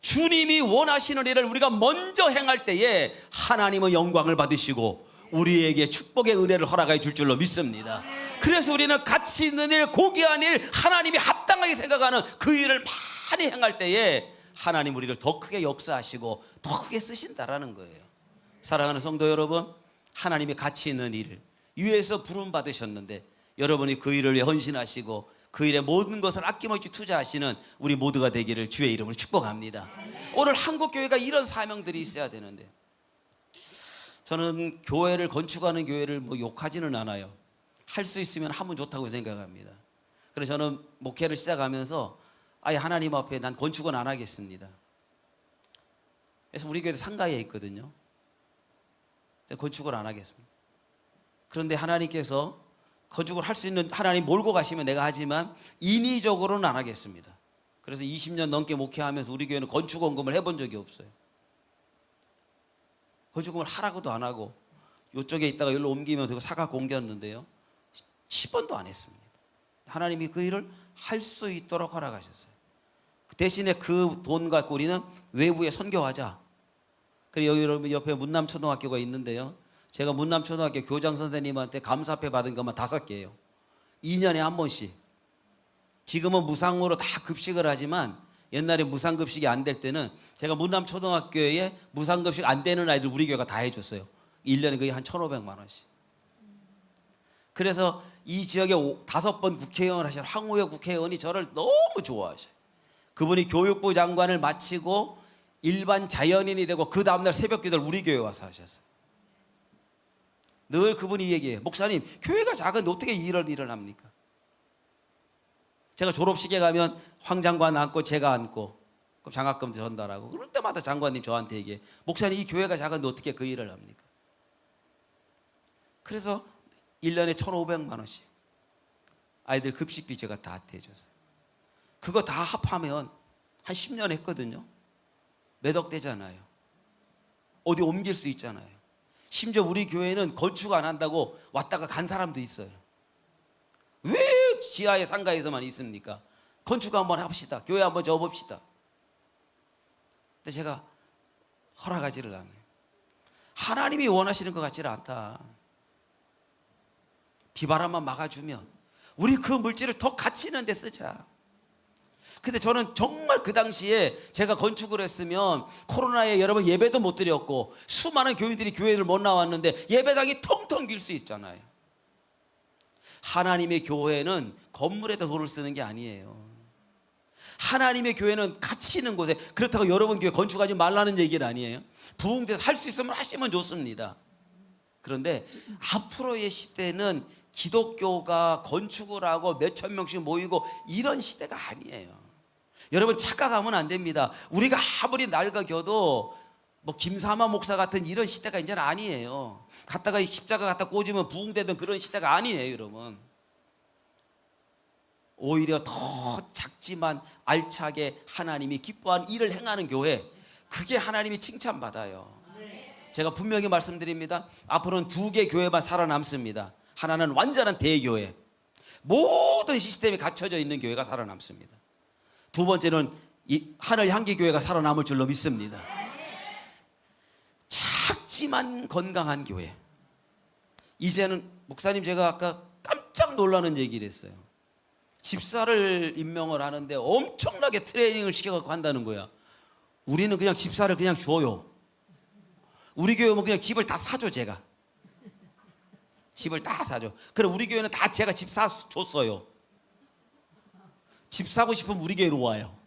주님이 원하시는 일을 우리가 먼저 행할 때에 하나님은 영광을 받으시고 우리에게 축복의 은혜를 허락해 줄 줄로 믿습니다. 그래서 우리는 가치 있는 일, 고귀한 일, 하나님이 합당하게 생각하는 그 일을 많이 행할 때에 하나님 우리를 더 크게 역사하시고 더 크게 쓰신다라는 거예요. 사랑하는 성도 여러분, 하나님이 가치 있는 일을 위에서 부름 받으셨는데 여러분이 그 일을 위해 헌신하시고 그 일에 모든 것을 아낌없이 투자하시는 우리 모두가 되기를 주의 이름으로 축복합니다. 오늘 한국교회가 이런 사명들이 있어야 되는데, 저는 교회를 건축하는 교회를 뭐 욕하지는 않아요. 할 수 있으면 하면 좋다고 생각합니다. 그래서 저는 목회를 시작하면서 아예 하나님 앞에 난 건축은 안 하겠습니다. 그래서 우리 교회도 상가에 있거든요. 건축을 안 하겠습니다. 그런데 하나님께서 건축을 할 수 있는, 하나님 몰고 가시면 내가 하지만 인위적으로는 안 하겠습니다. 그래서 20년 넘게 목회하면서 우리 교회는 건축 원금을 해본 적이 없어요. 건축금을 하라고도 안 하고 이쪽에 있다가 여기로 옮기면서 사갖고 옮겼는데요, 10번도 안 했습니다. 하나님이 그 일을 할 수 있도록 허락하셨어요. 대신에 그 돈 갖고 우리는 외부에 선교하자. 그리고 여기 여러분 옆에 문남초등학교가 있는데요, 제가 문남초등학교 교장 선생님한테 감사패 받은 것만 5개예요. 2년에 한 번씩. 지금은 무상으로 다 급식을 하지만 옛날에 무상급식이 안 될 때는 제가 문남초등학교에 무상급식 안 되는 아이들 우리 교회가 다 해줬어요. 1년에 거의 한 1,500만 원씩. 그래서 이 지역에 5번 국회의원을 하신 황우여 국회의원이 저를 너무 좋아하셔요. 그분이 교육부 장관을 마치고 일반 자연인이 되고 그 다음날 새벽 기도를 우리 교회에 와서 하셨어요. 늘 그분이 얘기해요. 목사님, 교회가 작은데 어떻게 이런 일을 합니까? 제가 졸업식에 가면 황 장관 앉고 제가 앉고 그럼 장학금도 전달하고 그럴 때마다 장관님 저한테 얘기해. 목사님, 이 교회가 작은데 어떻게 그 일을 합니까? 그래서 1년에 1,500만 원씩 아이들 급식비 제가 다 대줬어요. 그거 다 합하면 한 10년 했거든요. 몇 억 되잖아요. 어디 옮길 수 있잖아요. 심지어 우리 교회는 건축 안 한다고 왔다가 간 사람도 있어요. 왜 지하에 상가에서만 있습니까? 건축 한번 합시다. 교회 한번 접읍시다. 근데 제가 허락하지를 않아요. 하나님이 원하시는 것 같지는 않다. 비바람만 막아주면 우리 그 물질을 더 가치 있는 데 쓰자. 근데 저는 정말 그 당시에 제가 건축을 했으면 코로나에 여러분 예배도 못 드렸고 수많은 교인들이 교회를 못 나왔는데 예배당이 텅텅 빌 수 있잖아요. 하나님의 교회는 건물에다 돈을 쓰는 게 아니에요. 하나님의 교회는 가치 있는 곳에, 그렇다고 여러분 교회 건축하지 말라는 얘기는 아니에요. 부흥돼서 할 수 있으면 하시면 좋습니다. 그런데 앞으로의 시대는 기독교가 건축을 하고 몇천 명씩 모이고 이런 시대가 아니에요. 여러분 착각하면 안 됩니다. 우리가 아무리 낡아겨도 뭐 김사마 목사 같은 이런 시대가 이제는 아니에요. 갖다가 십자가 갖다 꽂으면 부흥되던 그런 시대가 아니에요, 여러분. 오히려 더 작지만 알차게 하나님이 기뻐하는 일을 행하는 교회, 그게 하나님이 칭찬받아요. 제가 분명히 말씀드립니다. 앞으로는 2개 교회만 살아남습니다. 하나는 완전한 대교회, 모든 시스템이 갖춰져 있는 교회가 살아남습니다. 2번째는 이 하늘 향기 교회가 살아남을 줄로 믿습니다. 작지만 건강한 교회. 이제는 목사님, 제가 아까 깜짝 놀라는 얘기를 했어요. 집사를 임명을 하는데 엄청나게 트레이닝을 시켜갖고 한다는 거야. 우리는 그냥 집사를 그냥 줘요. 우리 교회는 그냥 집을 다 사줘. 제가 집을 다 사줘. 그래, 우리 교회는 다 제가 집 사줬어요. 집 사고 싶으면 우리 교회로 와요.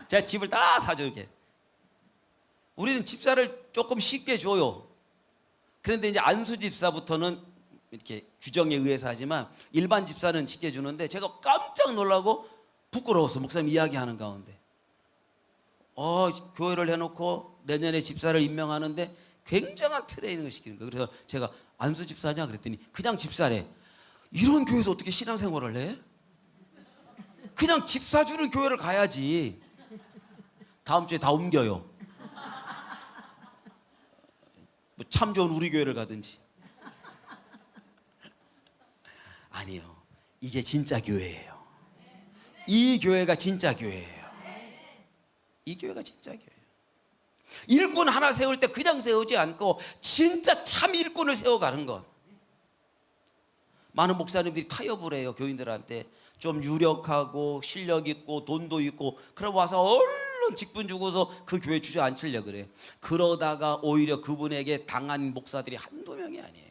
제가 집을 다 사줄게. 우리는 집사를 조금 쉽게 줘요. 그런데 이제 안수 집사부터는 이렇게 규정에 의해서 하지만 일반 집사는 쉽게 주는데 제가 깜짝 놀라고 부끄러워서 목사님 이야기하는 가운데 교회를 해놓고 내년에 집사를 임명하는데 굉장한 트레이닝을 시키는 거예요. 그래서 제가 안수 집사냐 그랬더니 그냥 집사래. 이런 교회에서 어떻게 신앙생활을 해? 그냥 집 사주는 교회를 가야지. 다음 주에 다 옮겨요. 뭐 참 좋은 우리 교회를 가든지. 아니요, 이게 진짜 교회예요. 이 교회가 진짜 교회예요. 이 교회가 진짜 교회예요. 일꾼 하나 세울 때 그냥 세우지 않고 진짜 참 일꾼을 세워가는 것. 많은 목사님들이 타협을 해요. 교인들한테 좀 유력하고 실력 있고 돈도 있고, 그럼 와서 얼른 직분 주고서 그 교회 주저앉히려고 그래요. 그러다가 오히려 그분에게 당한 목사들이 한두 명이 아니에요.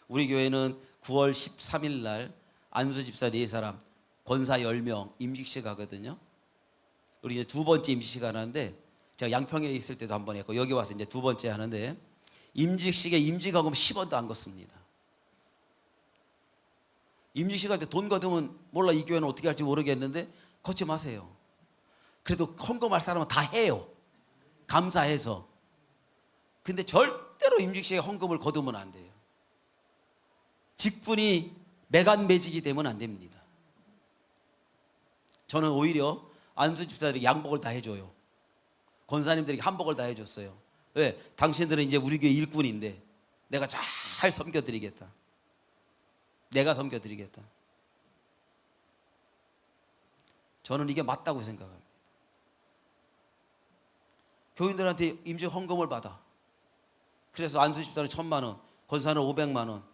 우리 교회는 9월 13일 날 안수 집사 4사람, 권사 10명 임직식 하거든요. 우리 이제 두 번째 임직식 하는데, 제가 양평에 있을 때도 한 번 했고 여기 와서 이제 두 번째 하는데, 임직식에 임직하고 10원도 안 걷습니다. 임직식 할 때 돈 걷으면 몰라, 이 교회는 어떻게 할지 모르겠는데 걷지 마세요. 그래도 헌금할 사람은 다 해요. 감사해서. 근데 절대로 임직식에 헌금을 거두면 안 돼요. 직분이 매간매직이 되면 안 됩니다. 저는 오히려 안수 집사들에게 양복을 다 해줘요. 권사님들에게 한복을 다 해줬어요. 왜? 당신들은 이제 우리 교회 일꾼인데 내가 잘 섬겨드리겠다. 내가 섬겨드리겠다. 저는 이게 맞다고 생각합니다. 교인들한테 임직 헌금을 받아. 그래서 안수 집사는 1,000만 원, 권사는 500만 원,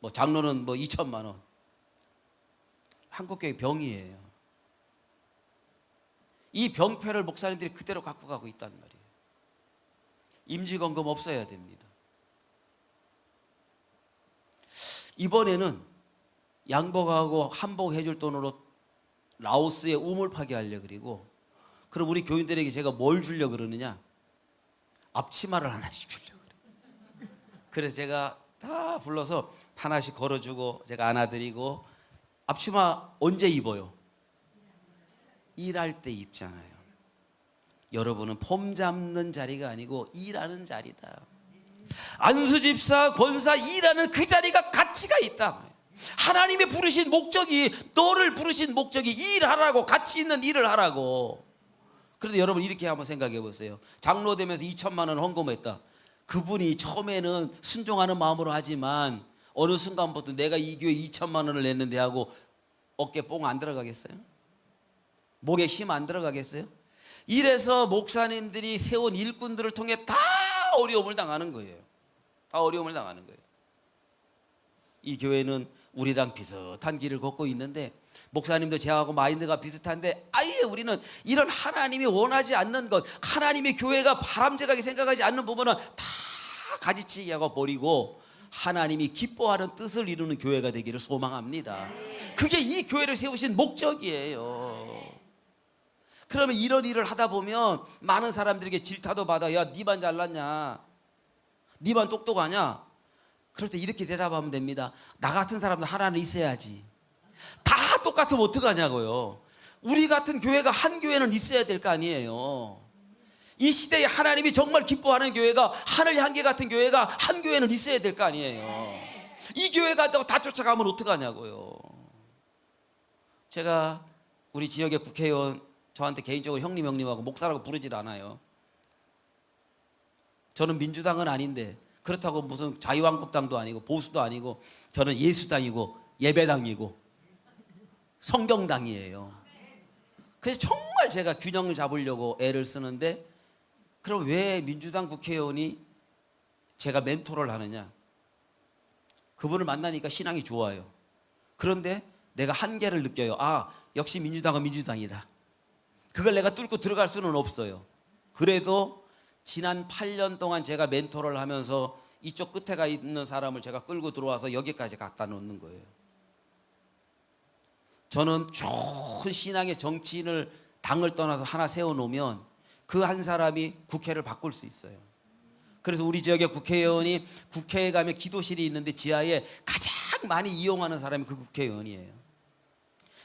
뭐 장로는 뭐 2,000만 원. 한국교회 병이에요. 이 병폐를 목사님들이 그대로 갖고 가고 있단 말이에요. 임직헌금 없어야 됩니다. 이번에는 양복하고 한복 해줄 돈으로 라오스에 우물 파괴하려고 그리고, 그럼 우리 교인들에게 제가 뭘 주려고 그러느냐? 앞치마를 하나씩 주려고 그래요. 그래서 제가 다 불러서 하나씩 걸어주고 제가 안아드리고. 앞치마 언제 입어요? 일할 때 입잖아요. 여러분은 폼 잡는 자리가 아니고 일하는 자리다. 안수집사, 권사 일하는 그 자리가 가치가 있다. 하나님의 부르신 목적이, 너를 부르신 목적이 일하라고, 가치 있는 일을 하라고. 그런데 여러분 이렇게 한번 생각해 보세요. 장로 되면서 2,000만 원 헌금했다. 그분이 처음에는 순종하는 마음으로 하지만 어느 순간부터 내가 이 교회 2,000만 원을 냈는데 하고 어깨 뽕 안 들어가겠어요? 목에 힘 안 들어가겠어요? 이래서 목사님들이 세운 일꾼들을 통해 다 어려움을 당하는 거예요. 다 어려움을 당하는 거예요. 이 교회는 우리랑 비슷한 길을 걷고 있는데, 목사님도 저하고 마인드가 비슷한데 아예 우리는 이런 하나님이 원하지 않는 것, 하나님의 교회가 바람직하게 생각하지 않는 부분은 다 가지치기 하고 버리고 하나님이 기뻐하는 뜻을 이루는 교회가 되기를 소망합니다. 그게 이 교회를 세우신 목적이에요. 그러면 이런 일을 하다 보면 많은 사람들에게 질타도 받아. 야, 니만 잘났냐? 니만 똑똑하냐? 그럴 때 이렇게 대답하면 됩니다. 나 같은 사람도 하나는 있어야지. 다 똑같으면 어떡하냐고요. 우리 같은 교회가 한 교회는 있어야 될 거 아니에요. 이 시대에 하나님이 정말 기뻐하는 교회가, 하늘 향기 같은 교회가 한 교회는 있어야 될 거 아니에요. 이 교회 갔다고 다 쫓아가면 어떡하냐고요. 제가 우리 지역의 국회의원, 저한테 개인적으로 형님하고 목사라고 부르질 않아요. 저는 민주당은 아닌데 그렇다고 무슨 자유한국당도 아니고 보수도 아니고, 저는 예수당이고 예배당이고 성경당이에요. 그래서 정말 제가 균형을 잡으려고 애를 쓰는데, 그럼 왜 민주당 국회의원이 제가 멘토를 하느냐? 그분을 만나니까 신앙이 좋아요. 그런데 내가 한계를 느껴요. 아, 역시 민주당은 민주당이다. 그걸 내가 뚫고 들어갈 수는 없어요. 그래도 지난 8년 동안 제가 멘토를 하면서 이쪽 끝에 있는 사람을 제가 끌고 들어와서 여기까지 갖다 놓는 거예요. 저는 좋은 신앙의 정치인을 당을 떠나서 하나 세워놓으면 그 한 사람이 국회를 바꿀 수 있어요. 그래서 우리 지역의 국회의원이, 국회에 가면 기도실이 있는데 지하에 가장 많이 이용하는 사람이 그 국회의원이에요.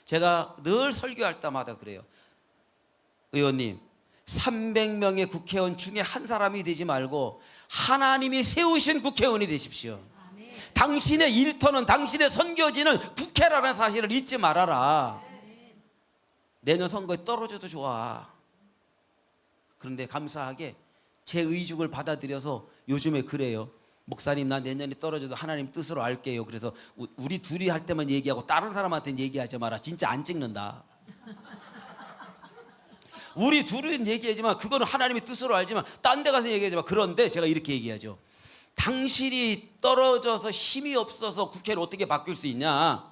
제가 늘 설교할 때마다 그래요. 의원님, 300명의 국회의원 중에 한 사람이 되지 말고 하나님이 세우신 국회의원이 되십시오. 당신의 일터는, 당신의 선교지는 국회라는 사실을 잊지 말아라. 내년 선거에 떨어져도 좋아. 그런데 감사하게 제 의중을 받아들여서 요즘에 그래요. 목사님, 나 내년에 떨어져도 하나님 뜻으로 할게요. 그래서 우리 둘이 할 때만 얘기하고 다른 사람한테는 얘기하지 마라. 진짜 안 찍는다. 우리 둘은 얘기하지만 그거는 하나님의 뜻으로 알지만 딴 데 가서 얘기하지 마. 그런데 제가 이렇게 얘기하죠. 당신이 떨어져서 힘이 없어서 국회를 어떻게 바꿀 수 있냐?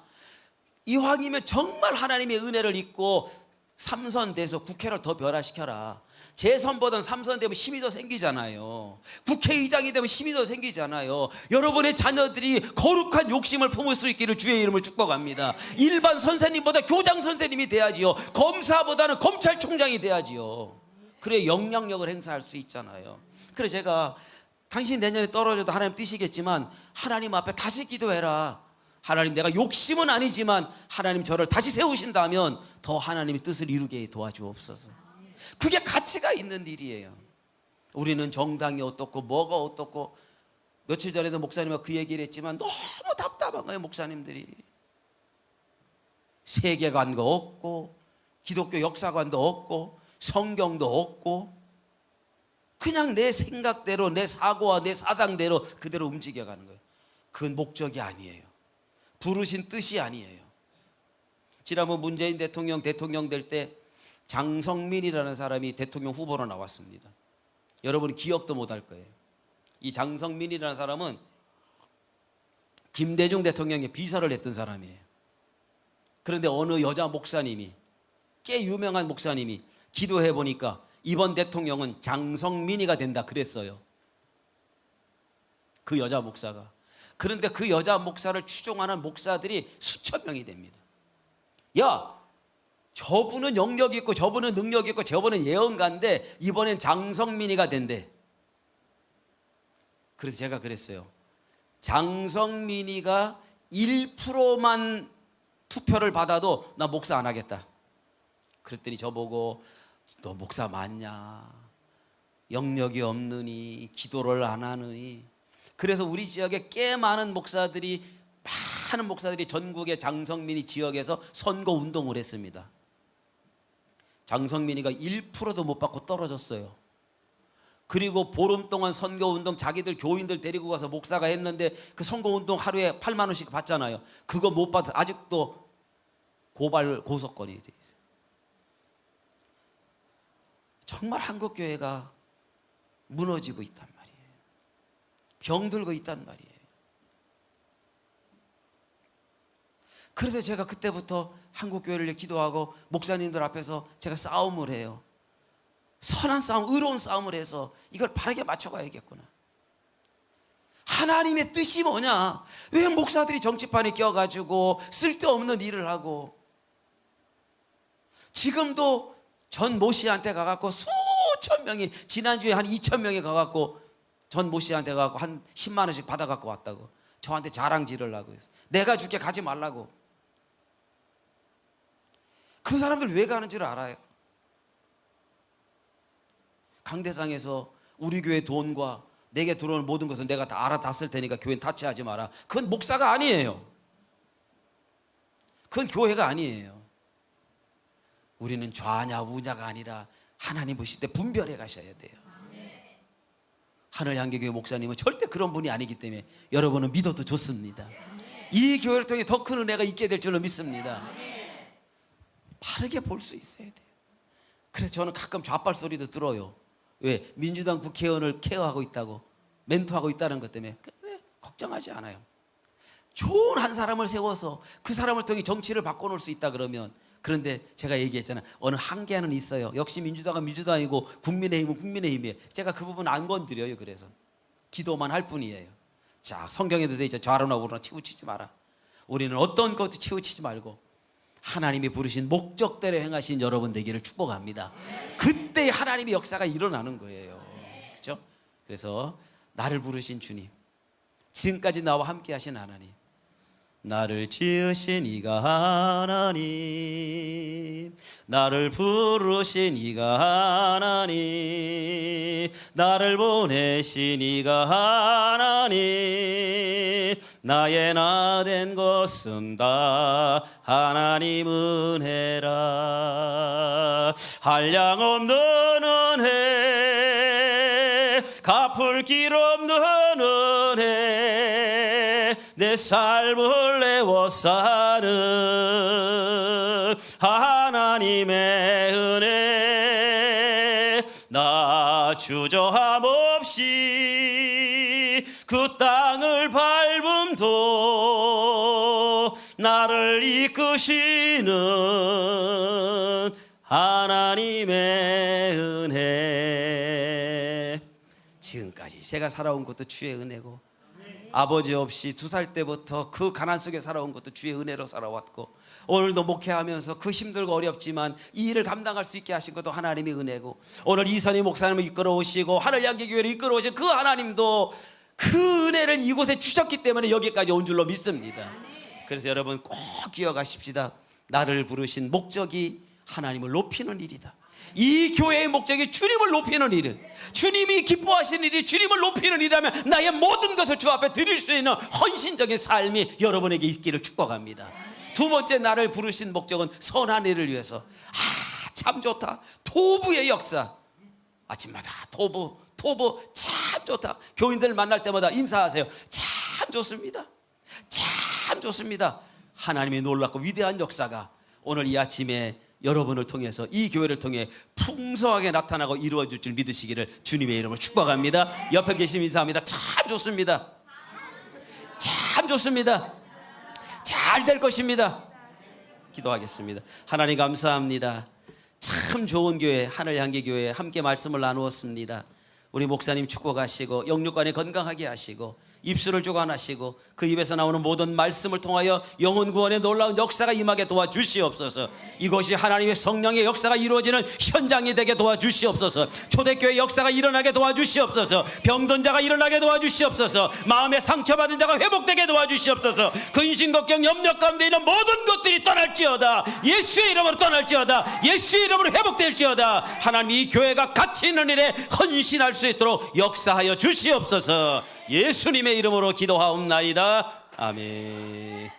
이왕이면 정말 하나님의 은혜를 입고 3선 돼서 국회를 더 변화시켜라. 제3보다는 3선 되면 힘이 더 생기잖아요. 국회의장이 되면 힘이 더 생기잖아요. 여러분의 자녀들이 거룩한 욕심을 품을 수 있기를 주의 이름으로 축복합니다. 일반 선생님보다 교장 선생님이 돼야지요. 검사보다는 검찰총장이 돼야지요. 그래 영향력을 행사할 수 있잖아요. 그래서 제가 당신 내년에 떨어져도 하나님 뜻이겠지만 하나님 앞에 다시 기도해라. 하나님, 내가 욕심은 아니지만 하나님 저를 다시 세우신다면 더 하나님의 뜻을 이루게 도와주옵소서. 그게 가치가 있는 일이에요. 우리는 정당이 어떻고 뭐가 어떻고, 며칠 전에도 목사님과 그 얘기를 했지만 너무 답답한 거예요. 목사님들이 세계관도 없고 기독교 역사관도 없고 성경도 없고 그냥 내 생각대로, 내 사고와 내 사상대로 그대로 움직여가는 거예요. 그건 목적이 아니에요. 부르신 뜻이 아니에요. 지난번 문재인 대통령 될 때 장성민이라는 사람이 대통령 후보로 나왔습니다. 여러분 기억도 못할 거예요. 이 장성민이라는 사람은 김대중 대통령의 비서를 했던 사람이에요. 그런데 어느 여자 목사님이, 꽤 유명한 목사님이 기도해 보니까 이번 대통령은 장성민이가 된다 그랬어요. 그 여자 목사가. 그런데 그 여자 목사를 추종하는 목사들이 수천 명이 됩니다. 야, 저분은 영력이 있고 저분은 능력이 있고 저분은 예언가인데 이번엔 장성민이가 된대. 그래서 제가 그랬어요. 장성민이가 1%만 투표를 받아도 나 목사 안 하겠다. 그랬더니 저보고 너 목사 맞냐? 영력이 없느니 기도를 안 하느니. 그래서 우리 지역에 꽤 많은 목사들이 전국의 장성민이 지역에서 선거 운동을 했습니다. 장성민이가 1%도 못 받고 떨어졌어요. 그리고 보름 동안 선거 운동 자기들 교인들 데리고 가서 목사가 했는데 그 선거 운동 하루에 8만 원씩 받잖아요. 그거 못 받아 아직도 고소건이 돼 있어요. 정말 한국 교회가 무너지고 있단 말이에요. 병들고 있단 말이에요. 그래서 제가 그때부터 한국 교회를 기도하고 목사님들 앞에서 제가 싸움을 해요. 선한 싸움, 의로운 싸움을 해서 이걸 바르게 맞춰가야겠구나. 하나님의 뜻이 뭐냐? 왜 목사들이 정치판에 껴가지고 쓸데없는 일을 하고, 지금도 전 모 씨한테 가갖고 수천 명이, 지난주에 한 2천 명이 가갖고 전 모 씨한테 가갖고 한 10만 원씩 받아갖고 왔다고 저한테 자랑질을 하고 있어요. 내가 줄게 가지 말라고. 그 사람들 왜 가는 줄 알아요? 강대상에서 우리 교회 돈과 내게 들어오는 모든 것은 내가 다 알아다 쓸 테니까 교회는 타치하지 마라. 그건 목사가 아니에요. 그건 교회가 아니에요. 우리는 좌냐 우냐가 아니라 하나님 보실 때 분별해 가셔야 돼요. 하늘향기교회 목사님은 절대 그런 분이 아니기 때문에 여러분은 믿어도 좋습니다. 이 교회를 통해 더 큰 은혜가 있게 될 줄로 믿습니다. 바르게 볼 수 있어야 돼요. 그래서 저는 가끔 좌빨 소리도 들어요. 왜? 민주당 국회의원을 케어하고 있다고, 멘토하고 있다는 것 때문에. 그래, 걱정하지 않아요. 좋은 한 사람을 세워서 그 사람을 통해 정치를 바꿔놓을 수 있다 그러면. 그런데 제가 얘기했잖아요. 어느 한계는 있어요. 역시 민주당은 민주당이고 국민의힘은 국민의힘이에요. 제가 그 부분 안 건드려요. 그래서 기도만 할 뿐이에요. 자, 성경에도 돼 있죠. 좌로나 우로나 치우치지 마라. 우리는 어떤 것도 치우치지 말고 하나님이 부르신 목적대로 행하신 여러분 되기를 축복합니다. 그때 하나님의 역사가 일어나는 거예요. 그렇죠? 그래서 나를 부르신 주님, 지금까지 나와 함께 하신 하나님, 나를 지으신 이가 하나님, 나를 부르신 이가 하나님, 나를 보내신 이가 하나님, 나의 나 된 것은 다 하나님 은혜라. 한량없는 은혜, 갚을 길 없는 은혜, 내 삶을 내워사는 하나님의 은혜. 나 주저함 없이 그 땅을 밟음도 나를 이끄시는 하나님의 은혜. 지금까지 제가 살아온 것도 주의 은혜고, 아버지 없이 2살 때부터 그 가난 속에 살아온 것도 주의 은혜로 살아왔고, 오늘도 목회하면서 그 힘들고 어렵지만 이 일을 감당할 수 있게 하신 것도 하나님의 은혜고, 오늘 이선희 목사님을 이끌어 오시고 하늘향기 교회를 이끌어 오신 그 하나님도 그 은혜를 이곳에 주셨기 때문에 여기까지 온 줄로 믿습니다. 그래서 여러분 꼭 기억하십시다. 나를 부르신 목적이 하나님을 높이는 일이다. 이 교회의 목적이 주님을 높이는 일, 주님이 기뻐하시는 일이 주님을 높이는 일이라면 나의 모든 것을 주 앞에 드릴 수 있는 헌신적인 삶이 여러분에게 있기를 축복합니다. 두 번째, 나를 부르신 목적은 선한 일을 위해서. 참 좋다. 토부의 역사. 아침마다 토부 참 좋다. 교인들 만날 때마다 인사하세요. 참 좋습니다. 참 좋습니다. 하나님의 놀랍고 위대한 역사가 오늘 이 아침에 여러분을 통해서, 이 교회를 통해 풍성하게 나타나고 이루어질 줄 믿으시기를 주님의 이름으로 축복합니다. 옆에 계시면 인사합니다. 참 좋습니다. 참 좋습니다. 잘 될 것입니다. 기도하겠습니다. 하나님 감사합니다. 참 좋은 교회, 하늘향기 교회 함께 말씀을 나누었습니다. 우리 목사님 축복하시고 영육간에 건강하게 하시고 입술을 주관하시고 그 입에서 나오는 모든 말씀을 통하여 영혼 구원의 놀라운 역사가 임하게 도와주시옵소서. 이것이 하나님의 성령의 역사가 이루어지는 현장이 되게 도와주시옵소서. 초대교회 역사가 일어나게 도와주시옵소서. 병든 자가 일어나게 도와주시옵소서. 마음에 상처받은 자가 회복되게 도와주시옵소서. 근심 걱정 염려 가운데 있는 모든 것들이 떠날지어다. 예수의 이름으로 떠날지어다. 예수의 이름으로 회복될지어다. 하나님, 이 교회가 가치 있는 일에 헌신할 수 있도록 역사하여 주시옵소서. 예수님의 이름으로 기도하옵나이다. 아멘.